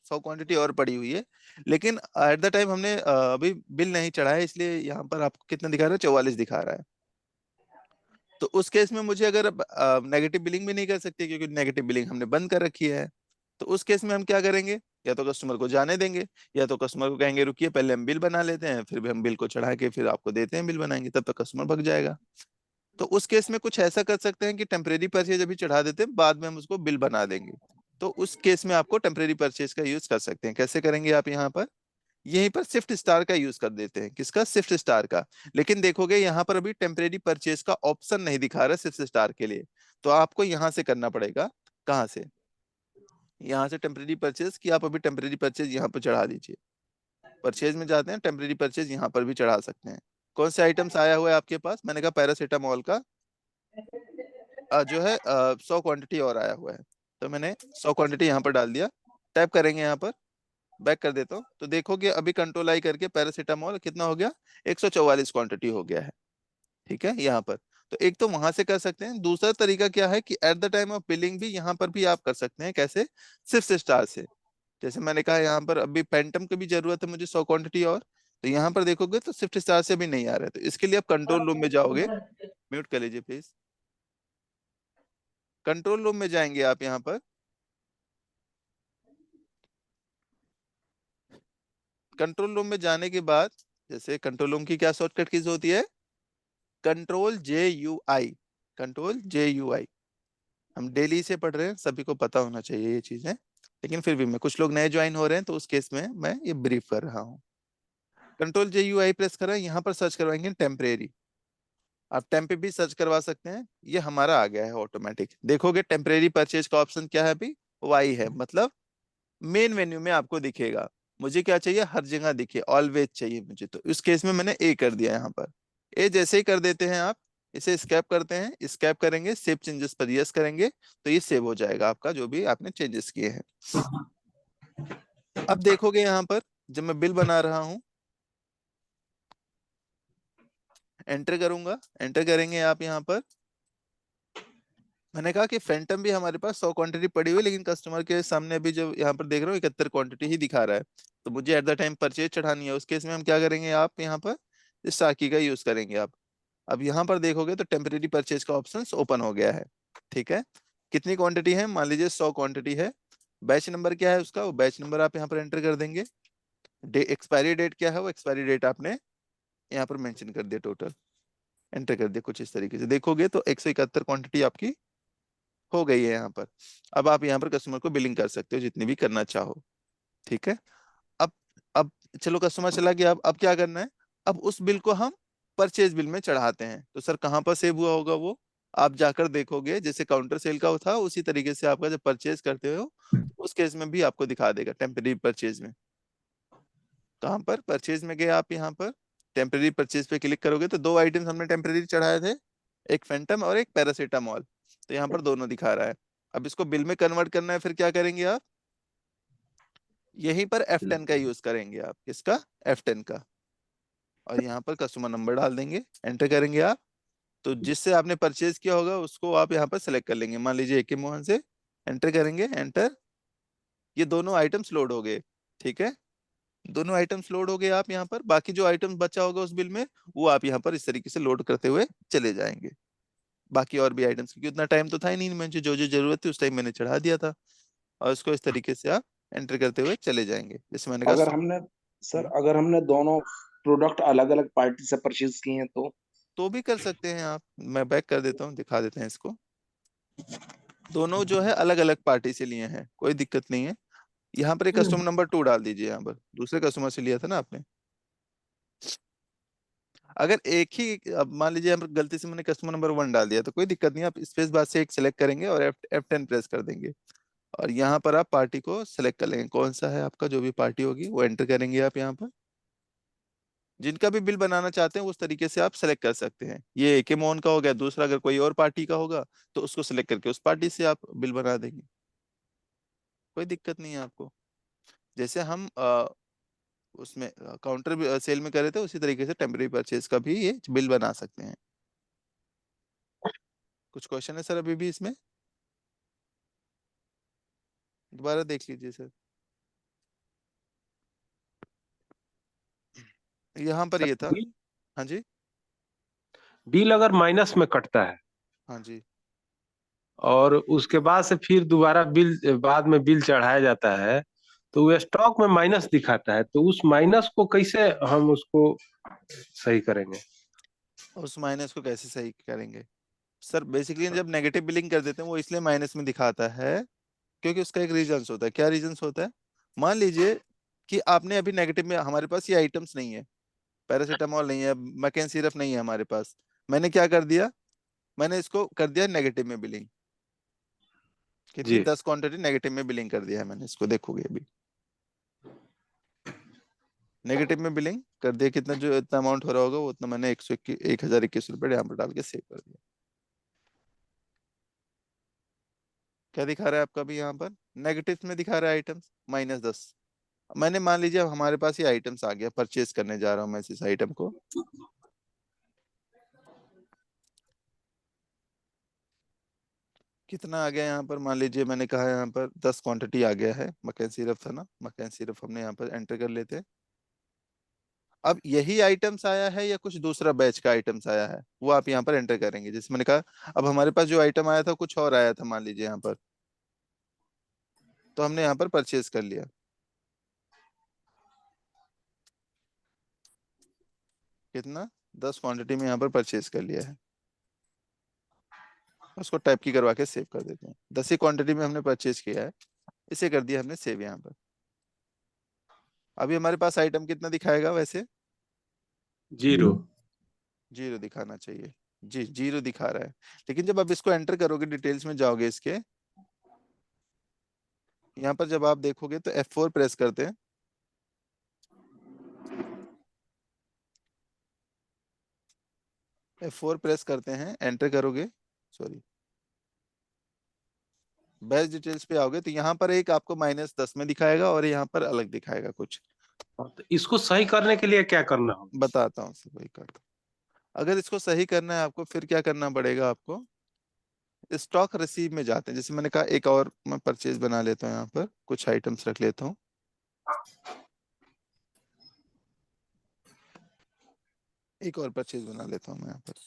100 क्वांटिटी और पड़ी हुई है, लेकिन एट द टाइम हमने अभी बिल नहीं चढ़ाया, इसलिए यहाँ पर आपको कितना दिखा रहा है, 44 दिखा रहा है। तो उस केस में मुझे अगर नेगेटिव बिलिंग भी नहीं कर सकते, क्योंकि नेगेटिव बिलिंग हमने बंद कर रखी है। तो उस केस में हम क्या करेंगे, या तो कस्टमर को जाने देंगे, या तो कस्टमर को कहेंगे रुकिए पहले हम बिल बना लेते हैं, फिर भी हम बिल को चढ़ा के फिर आपको देते हैं, बिल बनाएंगे, तब तक कस्टमर भग जाएगा। तो उस केस में कुछ ऐसा कर सकते हैं कि टेम्परेरी परचेज अभी चढ़ा देते हैं, बाद में हम उसको बिल बना देंगे। तो उस केस में आपको टेम्परेरी परचेज का यूज कर सकते हैं। कैसे करेंगे आप यहाँ पर, यहीं पर शिफ्ट स्टार का यूज कर देते हैं। किसका, शिफ्ट स्टार का। लेकिन देखोगे यहाँ पर अभी टेम्परेरी परचेज का ऑप्शन नहीं दिखा रहा शिफ्ट स्टार के लिए, तो आपको यहाँ से करना पड़ेगा। कहाँ से, यहाँ से टेम्परेरी परचेज की आप अभी टेम्परेरी परचेज यहाँ पर चढ़ा दीजिए। परचेज में जाते हैं, टेम्परेरी परचेज यहाँ पर भी चढ़ा सकते हैं। कौन से आइटम्स आया हुआ है आपके पास, मैंने कहा पैरासीटामोल का जो है 100 क्वांटिटी और आया हुआ है, तो मैंने 100 क्वांटिटी यहाँ पर डाल दिया। टाइप करेंगे यहाँ पर, बैक कर देता हूँ, तो देखोगे अभी कंट्रोल आई करके पैरासीटामोल कितना हो गया, 144 क्वांटिटी हो गया है। ठीक है, यहाँ पर तो एक तो वहां से कर सकते हैं। दूसरा तरीका क्या है कि at the time of billing भी यहाँ पर भी आप कर सकते हैं। कैसे, सिर्फ स्टार से। जैसे मैंने कहा यहाँ पर अभी पेंटम की भी जरूरत है मुझे 100 क्वांटिटी और, तो यहाँ पर देखोगे तो शिफ्ट स्टार से भी नहीं आ रहा है। तो इसके लिए आप कंट्रोल रूम में जाओगे, म्यूट कर लीजिए प्लीज। कंट्रोल रूम में जाएंगे आप यहाँ पर, कंट्रोल रूम में जाने के बाद, जैसे कंट्रोल रूम की क्या शॉर्टकट कीज होती है, Ctrl+J+U+I, Ctrl+J+U+I। हम डेली से पढ़ रहे हैं, सभी को पता होना चाहिए ये चीजें, लेकिन फिर भी मैं, कुछ लोग नए ज्वाइन हो रहे हैं तो उस केस में मैं ये ब्रीफ कर रहा हूँ। Ctrl+J+U+I प्रेस करें, यहाँ पर सर्च करवाएंगे टेम्परेरी। आप टेम्प भी सर्च करवा सकते हैं, ये हमारा आ गया है ऑटोमेटिक। देखोगे टेम्परेरी परचेज का ऑप्शन क्या है अभी, वाई है, मतलब मेन मेन्यू में आपको दिखेगा। मुझे क्या चाहिए, हर जगह दिखे, ऑलवेज चाहिए मुझे, तो इस केस में मैंने ए कर दिया यहाँ पर। ए जैसे ही कर देते हैं आप, इसे स्कैप करते हैं, स्कैप करेंगे, सेव चेंजेस पर यस करेंगे, तो ये सेव हो जाएगा आपका जो भी आपने चेंजेस किए हैं। अब देखोगे यहाँ पर जब मैं बिल बना रहा हूं, एंटर करूंगा, एंटर करेंगे आप यहाँ पर। मैंने कहा कि फैंटम भी हमारे पास 100 क्वांटिटी पड़ी हुई है, लेकिन कस्टमर के सामने अभी जो यहाँ पर देख रहा हूँ 71 क्वांटिटी ही दिखा रहा है, तो मुझे एट द टाइम परचेज चढ़ानी है। उस केस में हम क्या करेंगे, आप यहाँ पर स्टार की का यूज करेंगे आप। अब यहाँ पर देखोगे तो टेम्परेरी परचेज का ऑप्शन ओपन हो गया है। ठीक है, कितनी क्वांटिटी है, मान लीजिए 100 क्वांटिटी है। बैच नंबर क्या है उसका, वो बैच नंबर आप यहाँ पर एंटर कर देंगे। एक्सपायरी डेट क्या है, वो एक्सपायरी डेट आपने यहाँ पर मेंशन कर दिया, टोटल एंटर कर दिया। कुछ इस तरीके से देखोगे तो 171 क्वांटिटी आपकी हो गई है यहाँ पर। अब आप यहाँ पर कस्टमर को बिलिंग कर सकते हो जितनी भी करना चाहो। ठीक है, अब अब चलो कस्टमर चला गया, अब क्या करना है, अब उस बिल को हम परचेज बिल में चढ़ाते हैं। तो सर कहाँ पर सेव हुआ होगा वो, आप जाकर देखोगे, जैसे काउंटर सेल का था उसी तरीके से आपका जब परचेज करते हो उस केस में भी आपको दिखा देगा टेम्परेरी परचेज में। कहाँ पर, परचेज में गए आप, यहाँ पर टेम्परेरी परचेज पे क्लिक करोगे तो दो आइटम्स हमने टेम्परेरी चढ़ाए थे, एक फैंटम और एक पैरासीटामोल, तो यहाँ पर दोनों दिखा रहा है। अब इसको बिल में कन्वर्ट करना है, फिर क्या करेंगे आप, यहीं पर F10 का यूज करेंगे आप, किसका, F10 का, और यहाँ पर कस्टमर नंबर डाल देंगे, एंटर करेंगे आप। तो जिससे आपने परचेज किया होगा उसको आप यहाँ पर सेलेक्ट कर लेंगे, मान लीजिए AK मोहन से, एंटर करेंगे, एंटर। ये दोनों आइटम्स लोड हो गए। ठीक है, दोनों आइटम्स लोड हो गए। आप यहाँ पर बाकी जो आइटम्स बचा होगा उस बिल में, वो आप यहाँ पर इस तरीके से लोड करते हुए चले जाएंगे। बाकी और भी आइटम्स, क्योंकि उतना टाइम तो था ही नहीं, मुझे जो जो जरूरत थी उस टाइम मैंने चढ़ा दिया था, और उसको इस तरीके से आप एंटर करते हुए चले जाएंगे। जैसे मैंने कहा अगर हमने सर अगर हमने दोनों प्रोडक्ट अलग अलग पार्टी से परचेज किए हैं तो भी कर सकते हैं आप। मैं बैक कर देता हूँ, दिखा देते हैं इसको। दोनों जो है अलग अलग पार्टी से लिए हैं, कोई दिक्कत नहीं है। यहाँ पर एक कस्टमर नंबर 2 डाल दीजिए, यहाँ पर दूसरे कस्टमर से लिया था ना आपने। अगर एक ही, अब मान लीजिए यहाँ पर गलती से मैंने कस्टमर नंबर 1 डाल दिया, तो कोई दिक्कत नहीं, आप स्पेस बार से एक सेलेक्ट करेंगे और F10 प्रेस कर देंगे, और यहाँ पर आप पार्टी को सेलेक्ट कर लेंगे, कौन सा है आपका, जो भी पार्टी होगी वो एंटर करेंगे आप यहाँ पर। जिनका भी बिल बनाना चाहते हैं उस तरीके से आप सेलेक्ट कर सकते हैं। ये AK मोहन का हो गया, दूसरा अगर कोई और पार्टी का होगा तो उसको सिलेक्ट करके उस पार्टी से आप बिल बना देंगे, कोई दिक्कत नहीं है आपको। जैसे हम उसमें काउंटर सेल में करे थे उसी तरीके से टेम्परेरी परचेज का भी ये बिल बना सकते हैं। कुछ क्वेश्चन है सर अभी भी इसमें, दोबारा देख लीजिए सर। यहाँ पर ये था। बिल हाँ जी, बिल अगर माइनस में कटता है हाँ जी, और उसके बाद से फिर दोबारा बिल बाद में बिल चढ़ाया जाता है, तो वो स्टॉक में माइनस दिखाता है, तो उस माइनस को कैसे हम उसको सही करेंगे? उस माइनस को कैसे सही करेंगे सर, बेसिकली जब नेगेटिव बिलिंग कर देते हैं वो इसलिए माइनस में दिखाता है क्योंकि उसका एक रीजंस होता है। क्या रीजंस होता है? मान लीजिए कि आपने अभी नेगेटिव में, हमारे पास ये आइटम्स नहीं है, पैरासीटामोल नहीं है, मैकेन सिरप नहीं है हमारे पास। मैंने क्या कर दिया, मैंने इसको कर दिया नेगेटिव में बिलिंग। कितनी? जी 10 क्वांटिटी नेगेटिव में बिलिंग कर दिया है मैंने इसको, देखोगे अभी नेगेटिव में बिलिंग कर दिया। कितना जो इतना अमाउंट हो रहा होगा वो उतना मैंने 1,021 रुपये यहाँ पर डाल के सेव कर दिया। क्या दिखा रहा है आपका भी यहाँ पर? नेगेटिव में दिखा रहा है आइटम्स -10। मैंने मान लीजिए अब हमारे पास ये आइटम्स आ गया, परचेज करने जा रहा हूँ मैं इस आइटम को। कितना आ गया यहाँ पर? मान लीजिए मैंने कहा यहाँ पर 10 क्वांटिटी आ गया है। मकैन सिरप था ना, मकैन सिरप हमने यहाँ पर एंटर कर लेते हैं। अब यही आइटम्स आया है या कुछ दूसरा बैच का आइटम्स आया है, वो आप यहाँ पर एंटर करेंगे। जैसे मैंने कहा अब हमारे पास जो आइटम आया था कुछ और आया था, मान लीजिए यहाँ पर, तो हमने यहाँ पर परचेज कर लिया। कितना? 10 क्वांटिटी में यहाँ पर परचेज कर लिया है। उसको टाइप की करवा के सेव कर देते हैं। 10 ही क्वांटिटी में हमने परचेज किया है, इसे कर दिया हमने सेव यहाँ पर। अभी हमारे पास आइटम कितना दिखाएगा वैसे? 0। 0 दिखाना चाहिए जी, 0 दिखा रहा है। लेकिन जब आप इसको एंटर करोगे, डिटेल्स में जाओगे इसके, यहाँ पर जब आप देखोगे तो F4 प्रेस करते हैं। F4 प्रेस करते हैं, एंटर करोगे, सॉरी बैच डिटेल्स पे आओगे तो यहाँ पर एक आपको -10 में दिखाएगा और यहाँ पर अलग दिखाएगा कुछ। तो इसको सही करने के लिए क्या करना होगा? बताता हूँ वही करता हूँ। अगर इसको सही करना है आपको, फिर क्या करना पड़ेगा आपको? स्टॉक रिसीव में जाते हैं। जैसे मैंने कहा एक और मैं परचेज बना लेता हूँ, यहाँ पर कुछ आइटम्स रख लेता हूँ। एक और परचेज बना लेता हूँ मैं यहाँ पर।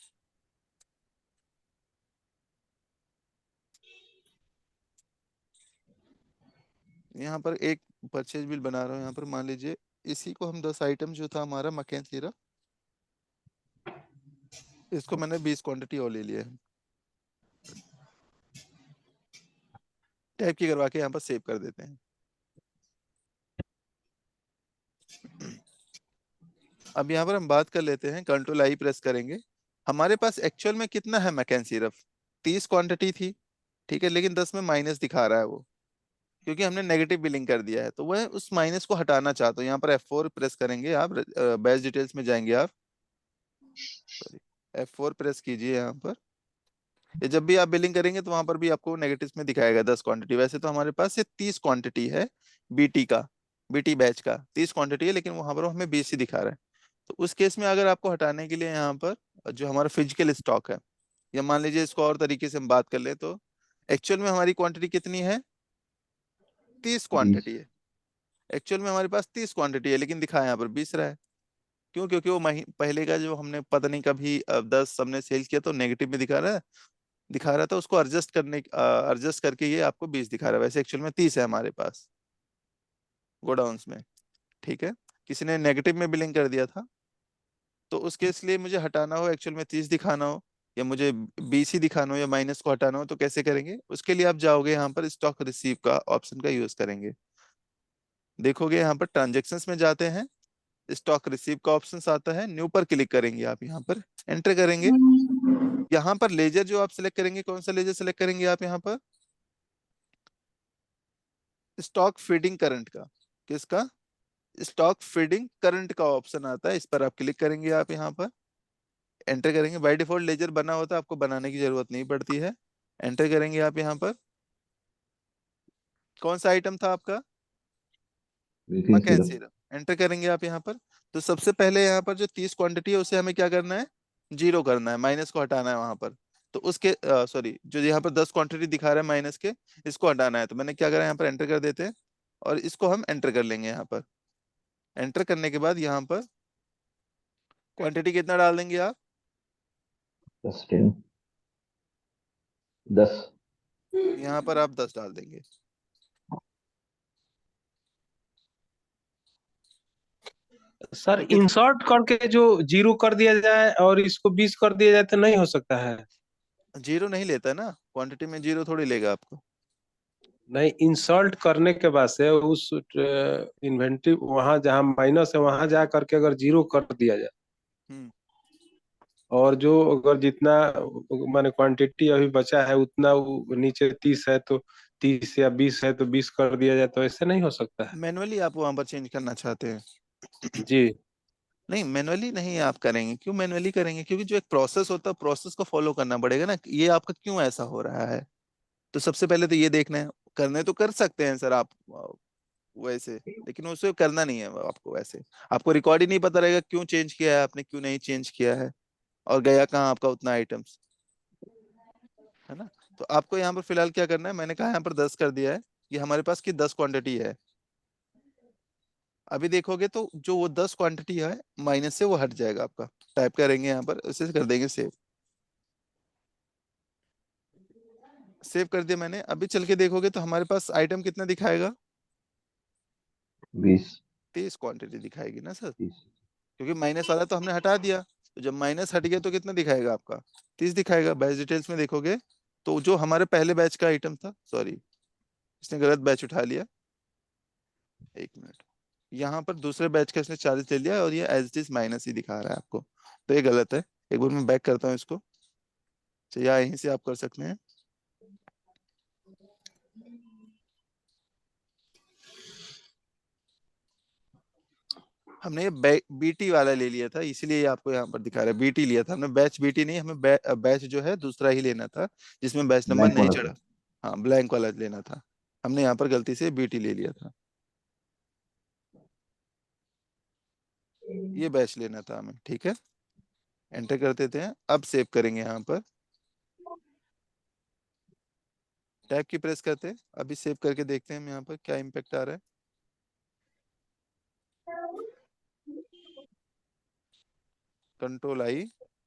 यहाँ पर एक परचेज बिल बना रहा हूँ। यहाँ पर मान लीजिए इसी को हम 10 आइटम जो था हमारा मकैन सिरप, इसको मैंने 20 क्वांटिटी और ले लिया है। टाइप की करवा के यहाँ पर सेव कर देते हैं। अब यहाँ पर हम बात कर लेते हैं, Ctrl+I प्रेस करेंगे। हमारे पास एक्चुअल में कितना है मकैन सिरप? 30 क्वांटिटी थी, ठीक है, लेकिन 10 में माइनस दिखा रहा है वो, क्योंकि हमने नेगेटिव बिलिंग कर दिया है। तो वह उस माइनस को हटाना चाहते हो। यहाँ पर F4 प्रेस करेंगे आप, बैच डिटेल्स में जाएंगे आप, सॉरी F4 प्रेस कीजिए यहाँ पर। ये जब भी आप बिलिंग करेंगे तो वहां पर भी आपको नेगेटिव में दिखाएगा 10 क्वांटिटी। वैसे तो हमारे पास ये 30 क्वांटिटी है बीटी का, बीटी बैच का 30 क्वांटिटी है, लेकिन वहां पर हमें 20 ही दिखा रहा है। तो उस केस में अगर आपको हटाने के लिए यहाँ पर जो हमारा फिजिकल स्टॉक है, या मान लीजिए इसको और तरीके से हम बात कर ले तो एक्चुअल में हमारी क्वांटिटी कितनी है? 30 क्वांटिटी है। एक्चुअल में हमारे पास 30 क्वांटिटी है, लेकिन दिखा यहाँ पर 20 रहा है। क्यों? क्योंकि वो पहले का जो हमने पता नहीं कभी 10 हमने सेल किया तो नेगेटिव में दिखा रहा था, उसको एडजस्ट करके ये आपको 20 दिखा रहा है। वैसे एक्चुअल में 30 है हमारे पास गोडाउंस में, ठीक है। किसी ने नेगेटिव में बिलिंग कर दिया था, तो उसके इसलिए मुझे हटाना हो, एक्चुअल में 30 दिखाना हो, या मुझे 20 ही दिखाना हो, या माइनस को हटाना हो, तो कैसे करेंगे? उसके लिए आप जाओगे यहाँ पर स्टॉक रिसीव का ऑप्शन का यूज करेंगे। देखोगे यहाँ पर ट्रांजेक्शन्स में जाते हैं, स्टॉक रिसीव का ऑप्शन आता है, न्यू पर क्लिक करेंगे, आप यहाँ पर एंटर करेंगे। यहाँ पर लेजर जो आप सिलेक्ट करेंगे, कौन सा लेजर सिलेक्ट करेंगे आप यहाँ पर? स्टॉक फीडिंग करंट का। किसका? स्टॉक फीडिंग करंट का ऑप्शन आता है, इस पर आप क्लिक करेंगे, आप यहाँ पर एंटर करेंगे। बाय डिफॉल्ट लेजर बना होता है, आपको बनाने की जरूरत नहीं पड़ती है। एंटर करेंगे आप यहाँ पर। कौन सा आइटम था आपका? मकैन मकैन सिरप। सिरप। एंटर करेंगे आप यहाँ पर। तो सबसे पहले यहाँ पर जो 30 क्वांटिटी है उसे हमें क्या करना है? 0 करना है, माइनस को हटाना है वहां पर। तो उसके सॉरी, जो यहाँ पर 10 क्वांटिटी दिखा रहा है माइनस के, इसको हटाना है। तो मैंने क्या करा, यहाँ पर एंटर कर देते हैं और इसको हम एंटर कर लेंगे। यहाँ पर एंटर करने के बाद यहाँ पर क्वांटिटी कितना डाल देंगे आप? 10 10 10। यहाँ पर आप 10 डाल देंगे। सर क्योंकि इंसर्ट करके जो 0 कर दिया जाए और इसको 20 कर दिया जाए तो नहीं हो सकता है? 0 नहीं लेता ना, क्वांटिटी में 0 थोड़ी लेगा आपको। नहीं, इंसल्ट करने के बाद से उस इन्वेंटरी वहां जहाँ माइनस है वहां जा करके अगर जीरो कर दिया जाए, हम्म और जो अगर जितना माने क्वांटिटी अभी बचा है उतना नीचे 30 है तो 30 या 20 है तो 20 कर दिया जाए, तो ऐसे नहीं हो सकता है? मैनुअली आप वहां पर चेंज करना चाहते हैं? जी। नहीं, मैनुअली नहीं आप करेंगे। क्यों मैनुअली करेंगे? क्योंकि जो एक प्रोसेस होता है, प्रोसेस को फॉलो करना पड़ेगा ना, ये आपका क्यों ऐसा हो रहा है। तो सबसे पहले तो ये देखना है। करने तो कर सकते हैं सर आप वैसे, लेकिन उसे करना नहीं है आपको वैसे। आपको रिकॉर्ड ही नहीं पता रहेगा क्यों चेंज किया है आपने, क्यों नहीं चेंज किया है, और गया कहाँ आपका उतना आइटम्स, है ना। तो आपको यहाँ पर फिलहाल क्या करना है, मैंने कहा यहाँ पर 10 कर दिया है। ये हमारे पास की 10 क्वांटिटी है। अभी देखोगे तो जो वो 10 क्वांटिटी है माइनस से वो हट जाएगा आपका। टाइप करेंगे यहाँ पर, उसे कर देंगे सेव। सेव कर दिया मैंने। अभी चल के देखोगे तो हमारे पास आइटम कितना दिखाएगा? 20 30 क्वांटिटी दिखाएगी ना सर, 30। क्योंकि माइनस वाला तो हमने हटा दिया। तो जब माइनस हट गया तो कितना दिखाएगा आपका? 30 दिखाएगा। बैच डिटेल्स में देखोगे तो जो हमारे पहले बैच का आइटम था, सॉरी इसने गलत बैच उठा लिया, एक मिनट। यहाँ पर दूसरे बैच का इसने 40 ले लिया और ये एज इट इज माइनस ही दिखा रहा है आपको, तो ये गलत है। एक बार मैं बैक करता हूँ इसको, तो या यहीं से आप कर सकते हैं। हमने ये बीटी वाला ले लिया था, इसीलिए ये आपको यहाँ पर दिखा रहा है। बीटी लिया था हमने, बैच बीटी नहीं, हमें बैच जो है दूसरा ही लेना था, जिसमें बैच नंबर ब्लैंक नहीं वाला चढ़ा। था। हाँ, ब्लैंक वाला लेना था। हमने यहाँ पर गलती से बीटी ले लिया था। ये बैच लेना था हमें, ठीक है। एंटर कर देते हैं। अब सेव करेंगे यहाँ पर, टैब की प्रेस करते हैं। अभी सेव करके देखते हैं हम यहाँ पर क्या इम्पेक्ट आ रहा है। कंट्रोल आई,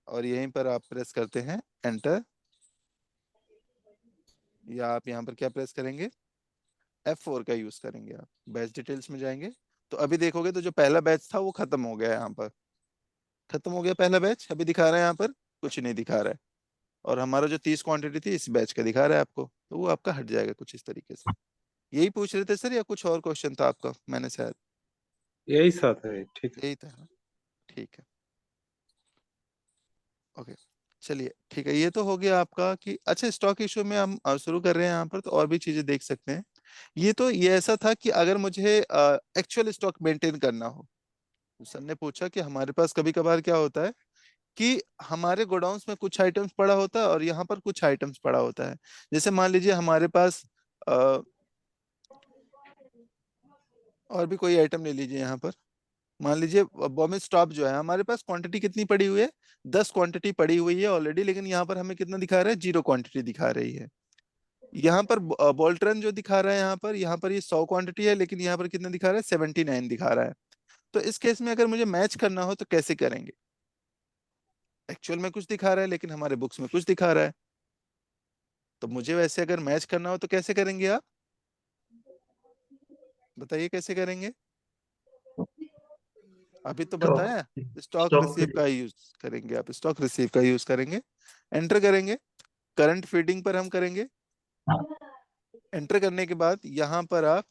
और यहीं पर आप प्रेस करते हैं एंटर, या आप यहाँ पर क्या प्रेस करेंगे, F4 का यूज करेंगे। आप बैच डिटेल्स में जाएंगे तो अभी देखोगे तो जो पहला बैच था वो खत्म हो गया है। यहाँ पर खत्म हो गया पहला बैच, अभी दिखा रहा है यहाँ पर कुछ नहीं दिखा रहा है। और हमारा जो 30 क्वांटिटी थी इस बैच का दिखा रहा है आपको, तो वो आपका हट जाएगा कुछ इस तरीके से। यही पूछ रहे थे सर, या कुछ और क्वेश्चन था आपका? मैंने शायद यही सब है, ठीक है। यही था ना? ठीक है, ओके। चलिए ठीक है, ये तो हो गया आपका कि अच्छा स्टॉक इशू में हम शुरू कर रहे हैं यहाँ पर, तो और भी चीजें देख सकते हैं। ये ऐसा था कि अगर मुझे एक्चुअल स्टॉक मेंटेन करना हो, सर ने पूछा कि हमारे पास कभी कभार क्या होता है कि हमारे गोडाउन्स में कुछ आइटम्स पड़ा होता है और यहाँ पर कुछ आइटम्स पड़ा होता है। जैसे मान लीजिए हमारे पास अ, और भी कोई आइटम ले लीजिए यहाँ पर। मान लीजिए बॉम्बे स्टॉप जो है, हमारे पास क्वांटिटी कितनी पड़ी हुई है? 10 क्वांटिटी पड़ी हुई है ऑलरेडी, लेकिन यहाँ पर हमें कितना दिखा रहा है? 0 क्वांटिटी दिखा रही है। यहाँ पर बोल्ट्रन जो दिखा रहा है यहाँ पर ये 100 क्वांटिटी है, लेकिन यहाँ पर कितना दिखा रहा है? 79 दिखा रहा है। तो इस केस में अगर मुझे मैच करना हो तो कैसे करेंगे? एक्चुअल में कुछ दिखा रहा है लेकिन हमारे बुक्स में कुछ दिखा रहा है। तो मुझे वैसे अगर मैच करना हो तो कैसे करेंगे आप? बताइए कैसे करेंगे? अभी तो स्टॉक बताया, स्टॉक स्टॉक रिसीव का यूज करेंगे। आप स्टॉक रिसीव का यूज करेंगे, एंटर करेंगे। करंट फीडिंग पर हम करेंगे। एंटर करने के बाद यहाँ पर आप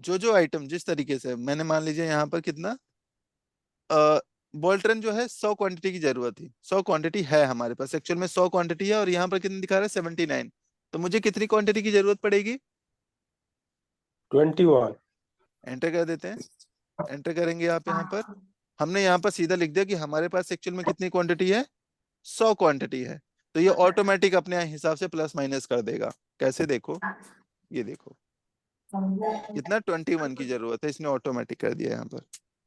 जो जो आइटम जिस तरीके से मैंने, मान लीजिए यहाँ पर कितना बोल्ट्रन जो है 100 क्वांटिटी की जरूरत थी, 100 क्वांटिटी है हमारे पास, एक्चुअल में 100 क्वांटिटी है, और यहाँ पर कितनी दिखा रहा है? 79। तो मुझे कितनी क्वांटिटी की जरूरत पड़ेगी? 21। एंटर कर देते हैं। एंटर करेंगे आप यहाँ पर। हमने यहाँ पर सीधा लिख दिया कि हमारे पास एक्चुअल में कितनी क्वांटिटी है? 100 क्वांटिटी है। तो ये ऑटोमेटिक अपने हिसाब से प्लस माइनस कर देगा। कैसे? देखो, ये देखो कितना 21 की जरूरत है, इसने ऑटोमेटिक कर दिया यहाँ पर।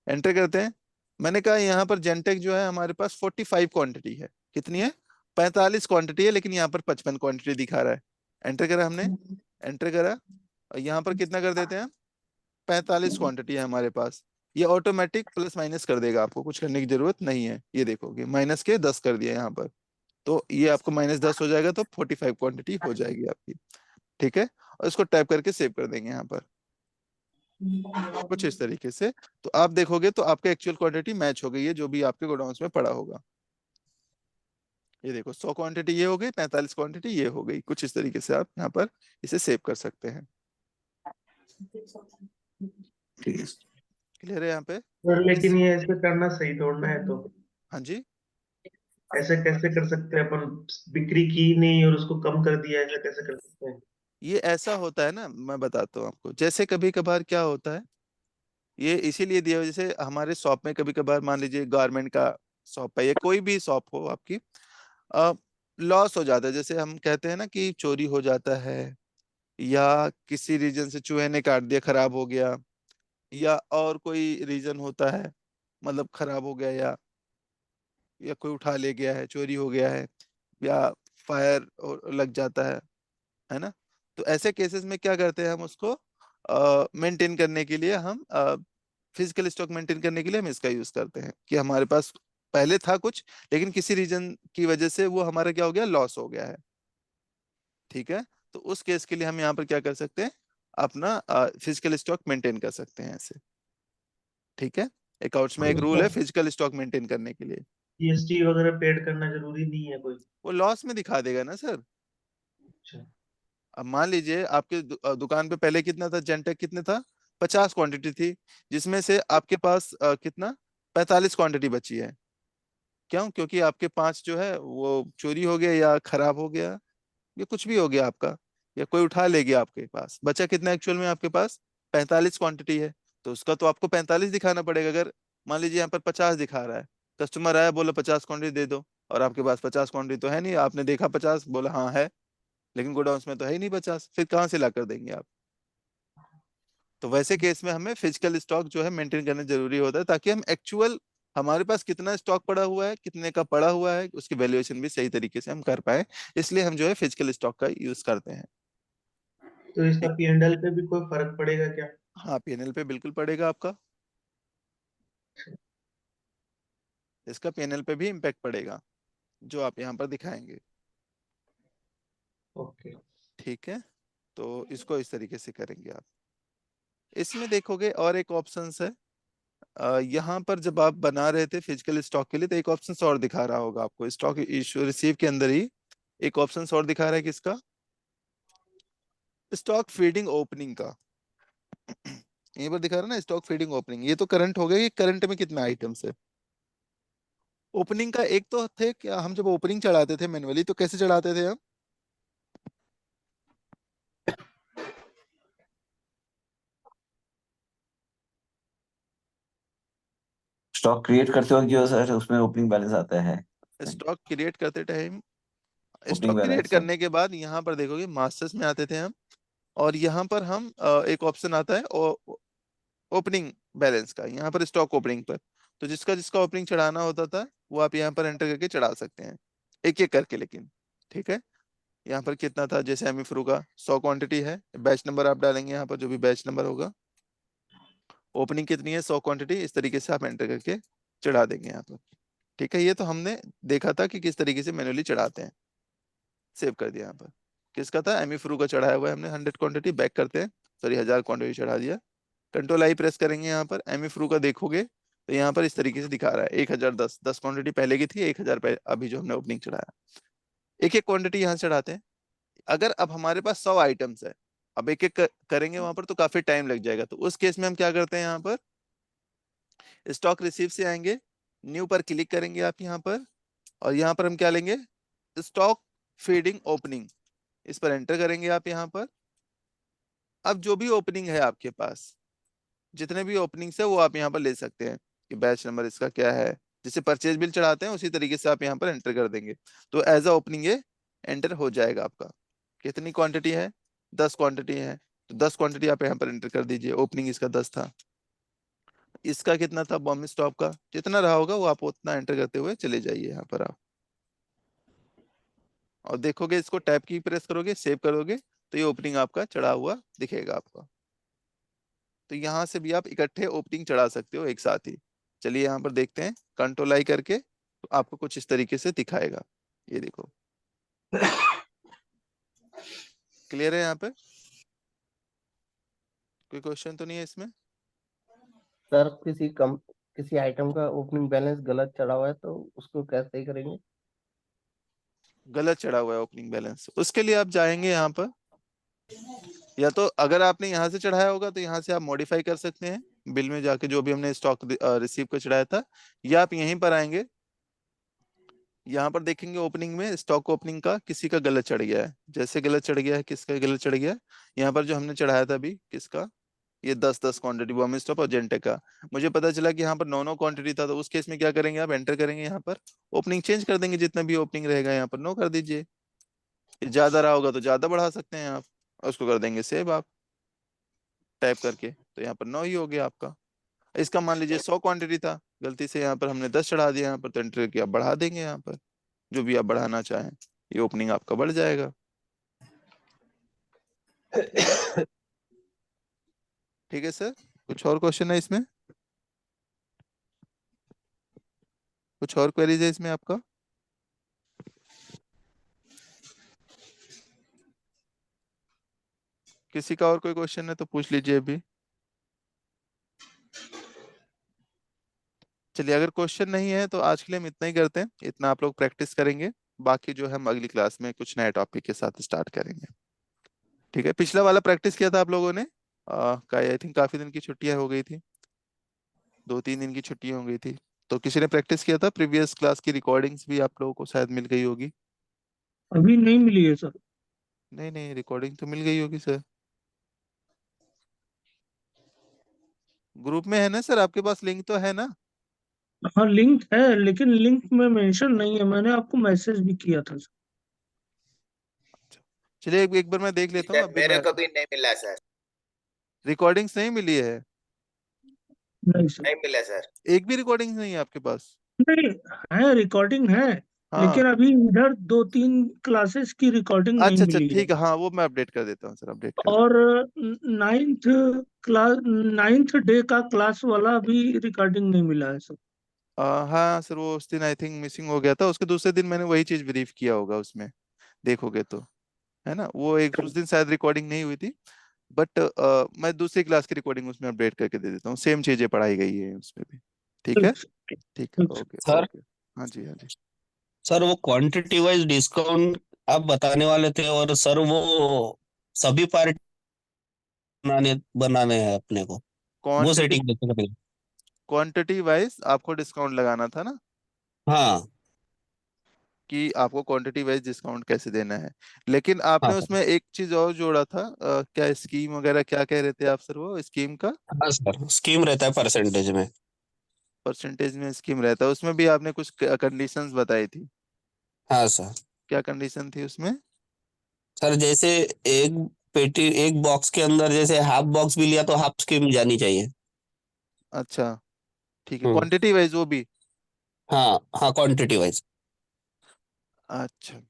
एंटर करते हैं। मैंने कहा यहाँ पर जेनटेक जो है हमारे पास 45 क्वांटिटी है। कितनी है? 45 क्वांटिटी है, लेकिन यहाँ पर 55 क्वांटिटी दिखा रहा है। एंटर करा हमने, एंटर करा, और यहाँ पर कितना कर देते हैं? 45 क्वांटिटी है हमारे पास। ये ऑटोमेटिक प्लस माइनस कर देगा, आपको कुछ करने की जरूरत नहीं है। ये देखोगे माइनस के 10 कर दिया यहाँ पर, तो ये आपको -10 हो जाएगा, तो 45 क्वांटिटी हो जाएगी आपकी। ठीक है, और इसको टाइप करके सेव कर देंगे यहाँ पर कुछ इस तरीके से। तो आप देखोगे तो आपका एक्चुअल क्वांटिटी मैच हो गई है जो भी आपके गोडाउन में पड़ा होगा। ये देखो 100 क्वांटिटी ये हो गई, 45 क्वांटिटी ये हो गई। कुछ इस तरीके से आप यहाँ पर इसे सेव कर सकते हैं। क्लियर है यहाँ पे? सर लेकिन ये ऐसे करना सही थोड़ा है, तो हाँ जी। ऐसे कैसे कर सकते हैं अपन? बिक्री की नहीं और उसको कम कर दिया, ऐसा कैसे कर सकते हैं? ये ऐसा होता है ना, मैं बताता हूँ आपको। जैसे कभी कभार क्या होता है, ये इसीलिए दिया हुआ, जैसे हमारे शॉप में कभी कभार मान लीजिए गारमेंट का शॉप है या कोई भी शॉप हो आपकी, लॉस हो जाता है। जैसे हम कहते हैं ना कि चोरी हो जाता है, या किसी रीजन से चूहे ने काट दिया, खराब हो गया, या और कोई रीजन होता है, मतलब खराब हो गया, या कोई उठा ले गया है, चोरी हो गया है, या फायर लग जाता है ना। तो ऐसे केसेस में क्या करते हैं हम उसको मेंटेन करने के लिए, हम फिजिकल स्टॉक मेंटेन करने के लिए हम इसका यूज करते हैं कि हमारे पास पहले था कुछ, लेकिन किसी रीजन की वजह से वो हमारा क्या हो गया, लॉस हो गया है। ठीक है, तो उस केस के लिए हम यहाँ पर क्या कर सकते हैं, अपना फिजिकल स्टॉक मेंटेन कर सकते हैं ऐसे। ठीक है, अकाउंट्स में एक रूल है फिजिकल स्टॉक मेंटेन करने के लिए। जीएसटी वगैरह पेड करना जरूरी नहीं है कोई? वो लॉस में दिखा देगा ना सर। अच्छा। अब मान लीजिए आपके दुकान पे पहले कितना था, जेंटेक कितने था, 50 क्वांटिटी थी, जिसमें से आपके पास कितना, 45 क्वांटिटी बची है। क्यों? क्योंकि आपके 5 जो है वो चोरी हो गया, या खराब हो गया, या कुछ भी हो गया आपका, या कोई उठा ले गया। आपके पास बचा कितना एक्चुअल में, आपके पास 45 क्वांटिटी है, तो उसका तो आपको 45 दिखाना पड़ेगा। अगर मान लीजिए यहाँ पर 50 दिखा रहा है, कस्टमर आया बोला 50 क्वांटिटी दे दो, और आपके पास 50 क्वांटिटी तो है नहीं, आपने देखा 50, बोला हाँ है, लेकिन गोडाउन में तो है ही नहीं 50, फिर कहाँ से ला कर देंगे आप? तो वैसे केस में हमें फिजिकल स्टॉक जो है मेंटेन करना जरूरी होता है, ताकि हम एक्चुअल हमारे पास कितना स्टॉक पड़ा हुआ है, कितने का पड़ा हुआ है, उसकी वैल्यूएशन भी सही तरीके से हम कर पाए। इसलिए हम जो है फिजिकल स्टॉक का यूज करते हैं। तो इसका ठीक। P&L पे भी कोई फर्क पड़ेगा क्या? हाँ, पीएनएल पे बिल्कुल पड़ेगा आपका, इसका पीएनएल पे भी इम्पैक्ट पड़ेगा, जो आप यहाँ पर दिखाएंगे। ओके। ठीक है, तो इसको इस तरीके से करेंगे आप। इसमें देखोगे और एक ऑप्शन है, यहाँ पर जब आप बना रहे थे फिजिकल स्टॉक के लिए, तो एक ऑप्शन और दिखा रहा होगा आपको, स्टॉक इशू रिसीव के अंदर ही एक ऑप्शन और दिखा रहा है, किसका, स्टॉक फीडिंग ओपनिंग का। यहीं पर दिखा रहा है ना, स्टॉक फीडिंग ओपनिंग। ये तो करंट हो गया कि करंट में कितना आइटम्स है। ओपनिंग का एक तो थे, क्या हम जब ओपनिंग चढ़ाते थे मैनुअली, तो कैसे चढ़ाते थे हम, स्टॉक क्रिएट करते वक्त जो सर उसमें ओपनिंग बैलेंस आता है, स्टॉक क्रिएट करते time, opening stock create balance sir. करने के बाद यहाँ पर देखोगे मास्टर्स में आते थे हम, और यहाँ पर हम एक ऑप्शन आता है ओपनिंग बैलेंस का, यहाँ पर स्टॉक ओपनिंग पर। तो जिसका जिसका ओपनिंग चढ़ाना होता था, वो आप यहाँ पर एंटर करके चढ़ा सकते हैं, एक एक करके, लेकिन ठीक है। यहाँ पर कितना था, जैसे एमी फ्रू का 100 क्वांटिटी है, बैच नंबर आप डालेंगे यहाँ पर, जो भी बैच नंबर होगा, ओपनिंग कितनी है 100 क्वांटिटी, इस तरीके से आप एंटर करके चढ़ा देंगे यहाँ पर। ठीक है, ये तो हमने देखा था कि किस तरीके से मैनुअली चढ़ाते हैं। सेव कर दिया यहाँ पर, किसका था, एमी फ्रू का चढ़ाया हुआ है हमने, 100 क्वांटिटी, बैक करते हैं, सॉरी 1000 क्वांटिटी चढ़ा दिया। कंट्रोल आई प्रेस करेंगे, यहाँ पर एमी फ्रू का देखोगे तो यहाँ पर इस तरीके से दिखा रहा है, 1010 क्वांटिटी पहले की थी, 1000 अभी जो हमने ओपनिंग चढ़ाया। एक एक क्वांटिटी यहाँ से चढ़ाते हैं। अगर अब हमारे पास 100 आइटम्स है, अब एक एक करेंगे वहां पर तो काफी टाइम लग जाएगा, तो उस केस में हम क्या करते हैं, यहाँ पर स्टॉक रिसीव से आएंगे, न्यू पर क्लिक करेंगे आप यहाँ पर, और यहाँ पर हम क्या लेंगे, स्टॉक फीडिंग ओपनिंग, इस पर एंटर करेंगे आप यहाँ पर। अब जो भी ओपनिंग है आपके पास, जितने भी ओपनिंग्स है वो आप यहाँ पर ले सकते हैं, कि बैच नंबर इसका क्या है, जिसे परचेज बिल चढ़ाते हैं उसी तरीके से आप यहाँ पर एंटर कर देंगे, तो एज अ ओपनिंग ये एंटर हो जाएगा आपका। कितनी क्वांटिटी है, 10 क्वांटिटी है, तो 10 क्वांटिटी आप यहाँ पर एंटर कर दीजिए, ओपनिंग इसका 10 था। इसका कितना था, बॉम्बे स्टॉक का जितना रहा होगा वो आप उतना एंटर करते हुए चले जाइए यहाँ पर आप, और देखोगे इसको टैब की प्रेस करोगे, सेव करोगे, तो ये ओपनिंग आपका चढ़ा हुआ दिखेगा आपका। तो यहाँ से भी आप इकट्ठे ओपनिंग चढ़ा सकते हो एक साथ ही। चलिए यहाँ पर देखते हैं, कंट्रोल आई करके, तो आपको कुछ इस तरीके से दिखाएगा, ये देखो। क्लियर है यहाँ पे, कोई क्वेश्चन तो नहीं है इसमें? सर किसी आइटम का ओपनिंग बैलेंस गलत चढ़ा हुआ है तो उसको कैसे ही करेंगे? गलत चढ़ा हुआ है ओपनिंग बैलेंस, उसके लिए आप जाएंगे यहाँ पर, या तो अगर आपने यहाँ से चढ़ाया होगा तो यहाँ से आप मॉडिफाई कर सकते हैं बिल में जाके, जो भी हमने स्टॉक रिसीव कर चढ़ाया था, या आप यहीं पर आएंगे, यहाँ पर देखेंगे ओपनिंग में स्टॉक ओपनिंग का किसी का गलत चढ़ गया है। जैसे गलत चढ़ गया है, किसका गलत चढ़ गया है, यहाँ पर जो हमने चढ़ाया था अभी, किसका, ये 10-10 क्वांटिटी बॉम्बे स्टॉप और जेंटेक का, मुझे पता चला कि यहाँ पर 9-9 क्वांटिटी था, तो उस केस में क्या करेंगे, आप एंटर करेंगे यहाँ पर, ओपनिंग चेंज कर देंगे, जितना भी ओपनिंग रहेगा यहाँ पर 9 कर दीजिए। ज्यादा रहा होगा तो ज्यादा बढ़ा सकते हैं आप, और उसको कर देंगे सेव आप टाइप करके, तो यहाँ पर 9 ही हो गया आपका। इसका मान लीजिए 100 क्वांटिटी था, गलती से यहाँ पर हमने 10 चढ़ा दिया यहाँ पर, तो एंटर करके आप बढ़ा देंगे यहाँ पर जो भी आप बढ़ाना चाहें, ये ओपनिंग आपका बढ़ जाएगा। ठीक है सर, कुछ और क्वेश्चन है इसमें, कुछ और क्वेरीज है इसमें आपका? किसी का और कोई क्वेश्चन है तो पूछ लीजिए अभी। चलिए, अगर क्वेश्चन नहीं है तो आज के लिए हम इतना ही करते हैं, इतना आप लोग प्रैक्टिस करेंगे, बाकी जो है हम अगली क्लास में कुछ नए टॉपिक के साथ स्टार्ट करेंगे। ठीक है, पिछला वाला प्रैक्टिस किया था आप लोगों ने, आई थिंक काफी दिन की छुट्टियां हो गई थी, 2-3 दिन की छुट्टियां हो गई थी, तो किसी ने प्रैक्टिस किया था? प्रीवियस क्लास की रिकॉर्डिंग्स भी आप लोगों को शायद मिल गई होगी। अभी नहीं मिली है सर। नहीं नहीं, रिकॉर्डिंग तो मिल गई होगी सर, ग्रुप में है ना सर, आपके पास लिंक तो है ना? हाँ लिंक है, लेकिन लिंक में मेंशन नहीं है, मैंने आपको मैसेज भी किया था सर। चलिए एक बार मैं देख लेता हूँ, सर अभी मेरे मैं, को भी नहीं मिला सर। रिकॉर्डिंग्स नहीं मिली है? नहीं सर। नहीं मिला सर। एक भी रिकॉर्डिंग नहीं है आपके पास? नहीं, है रिकॉर्डिंग है, हाँ, लेकिन अभी इधर 2-3 क्लासेस की रिकॉर्डिंग नहीं अच्छा अच्छा, मिली है। ठीक है, हाँ वो मैं अपडेट कर देता हूँ सर, अपडेट कर और नाइन्थ क्लास, 9th डे का क्लास वाला भी रिकॉर्डिंग नहीं मिला है सर। हाँ सर, वो उस दिन आई थिंक मिसिंग हो गया था, उसके दूसरे दिन मैंने वही चीज ब्रीफ किया होगा उसमें, देखोगे तो, है ना, वो एक उस दिन शायद रिकॉर्डिंग नहीं हुई थी, बट मैं दूसरी क्लास की रिकॉर्डिंग उसमें अपडेट करके दे देता हूँ, सेम चीजें पढ़ाई गई है उसमें भी। ठीक है, ठीक सर, ठीक है, ठीक सर। Okay sir okay. हाँ जी, हाँ जी। सर वो क्वांटिटी वाइज डिस्काउंट आप बताने वाले थे, और सर वो सभी पार्ट बनाने बनाने हैं अपने को, वो क्वांटिटी, सेटिंग कैसे करेंगे? क्वांटिटी वाइज आपको डिस्काउंट लगाना था ना, हाँ कि आपको क्वांटिटी वाइज डिस्काउंट कैसे देना है, लेकिन आपने हाँ सर। उसमें एक चीज और जोड़ा था, क्या स्कीम वगैरह क्या कह रहे थे आप सर, वो स्कीम का हाँ सर, स्कीम रहता है परसेंटेज में। परसेंटेज में स्कीम रहता है, उसमें भी आपने कुछ कंडीशंस बताई थी, हाँ सर। क्या कंडीशन थी उसमें? सर जैसे एक पेटी, एक बॉक्स के अंदर जैसे हाफ बॉक्स भी लिया तो हाफ स्कीम जानी चाहिए। अच्छा, ठीक है, हम्म। क्वांटिटी वाइज वो भी, हाँ हाँ, क्वांटिटी वाइज। अच्छा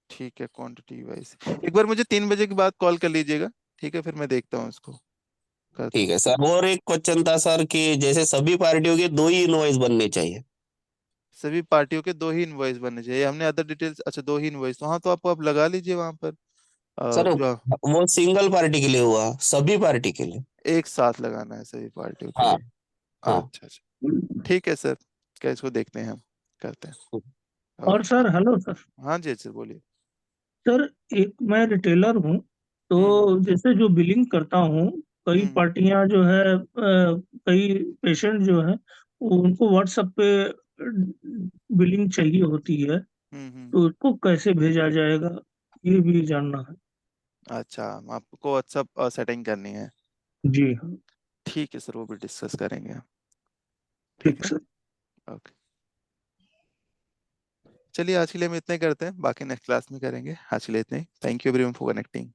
ठीक है, क्वांटिटी वाइज एक बार मुझे 3 बजे के बाद कॉल कर लीजिएगा, ठीक है, फिर मैं देखता हूँ इसको, करता ठीक हूँ। है सर, और एक क्वेश्चन था सर कि जैसे सभी पार्टियों के 2 ही इनवॉइस बनने चाहिए। सभी पार्टियों के 2 ही इनवॉइस बनने चाहिए, हमने अदर डिटेल्स, अच्छा 2 ही इनवॉइस, तो हाँ, तो आपको आप लगा लीजिए वहां पर, सर जो वो सिंगल पार्टी के लिए हुआ, सभी पार्टी के लिए। एक साथ लगाना है सभी पार्टियों के हाँ लिए। हाँ। अच्छा अच्छा, ठीक है सर, क्या इसको देखते हैं हम, करते हैं, और ओके। Sir hello sir. हाँ जी सर, बोलिए। सर एक मैं रिटेलर हूँ, हम्म तो जैसे जो बिलिंग करता हूँ, कई हम्म पार्टियां जो है, कई पेशेंट जो है, उनको व्हाट्सएप पे बिलिंग चाहिए होती है, हम्म। तो उसको कैसे भेजा जाएगा, ये भी जानना है। अच्छा, आपको व्हाट्सअप सेटिंग करनी है, जी हाँ। ठीक है सर, वो भी डिस्कस करेंगे हम, ठीक ठीक है, सर। ओके। चलिए आज के लिए हम इतना ही करते हैं, बाकी नेक्स्ट क्लास में करेंगे, आज के लिए इतना ही, thank you everyone for connecting.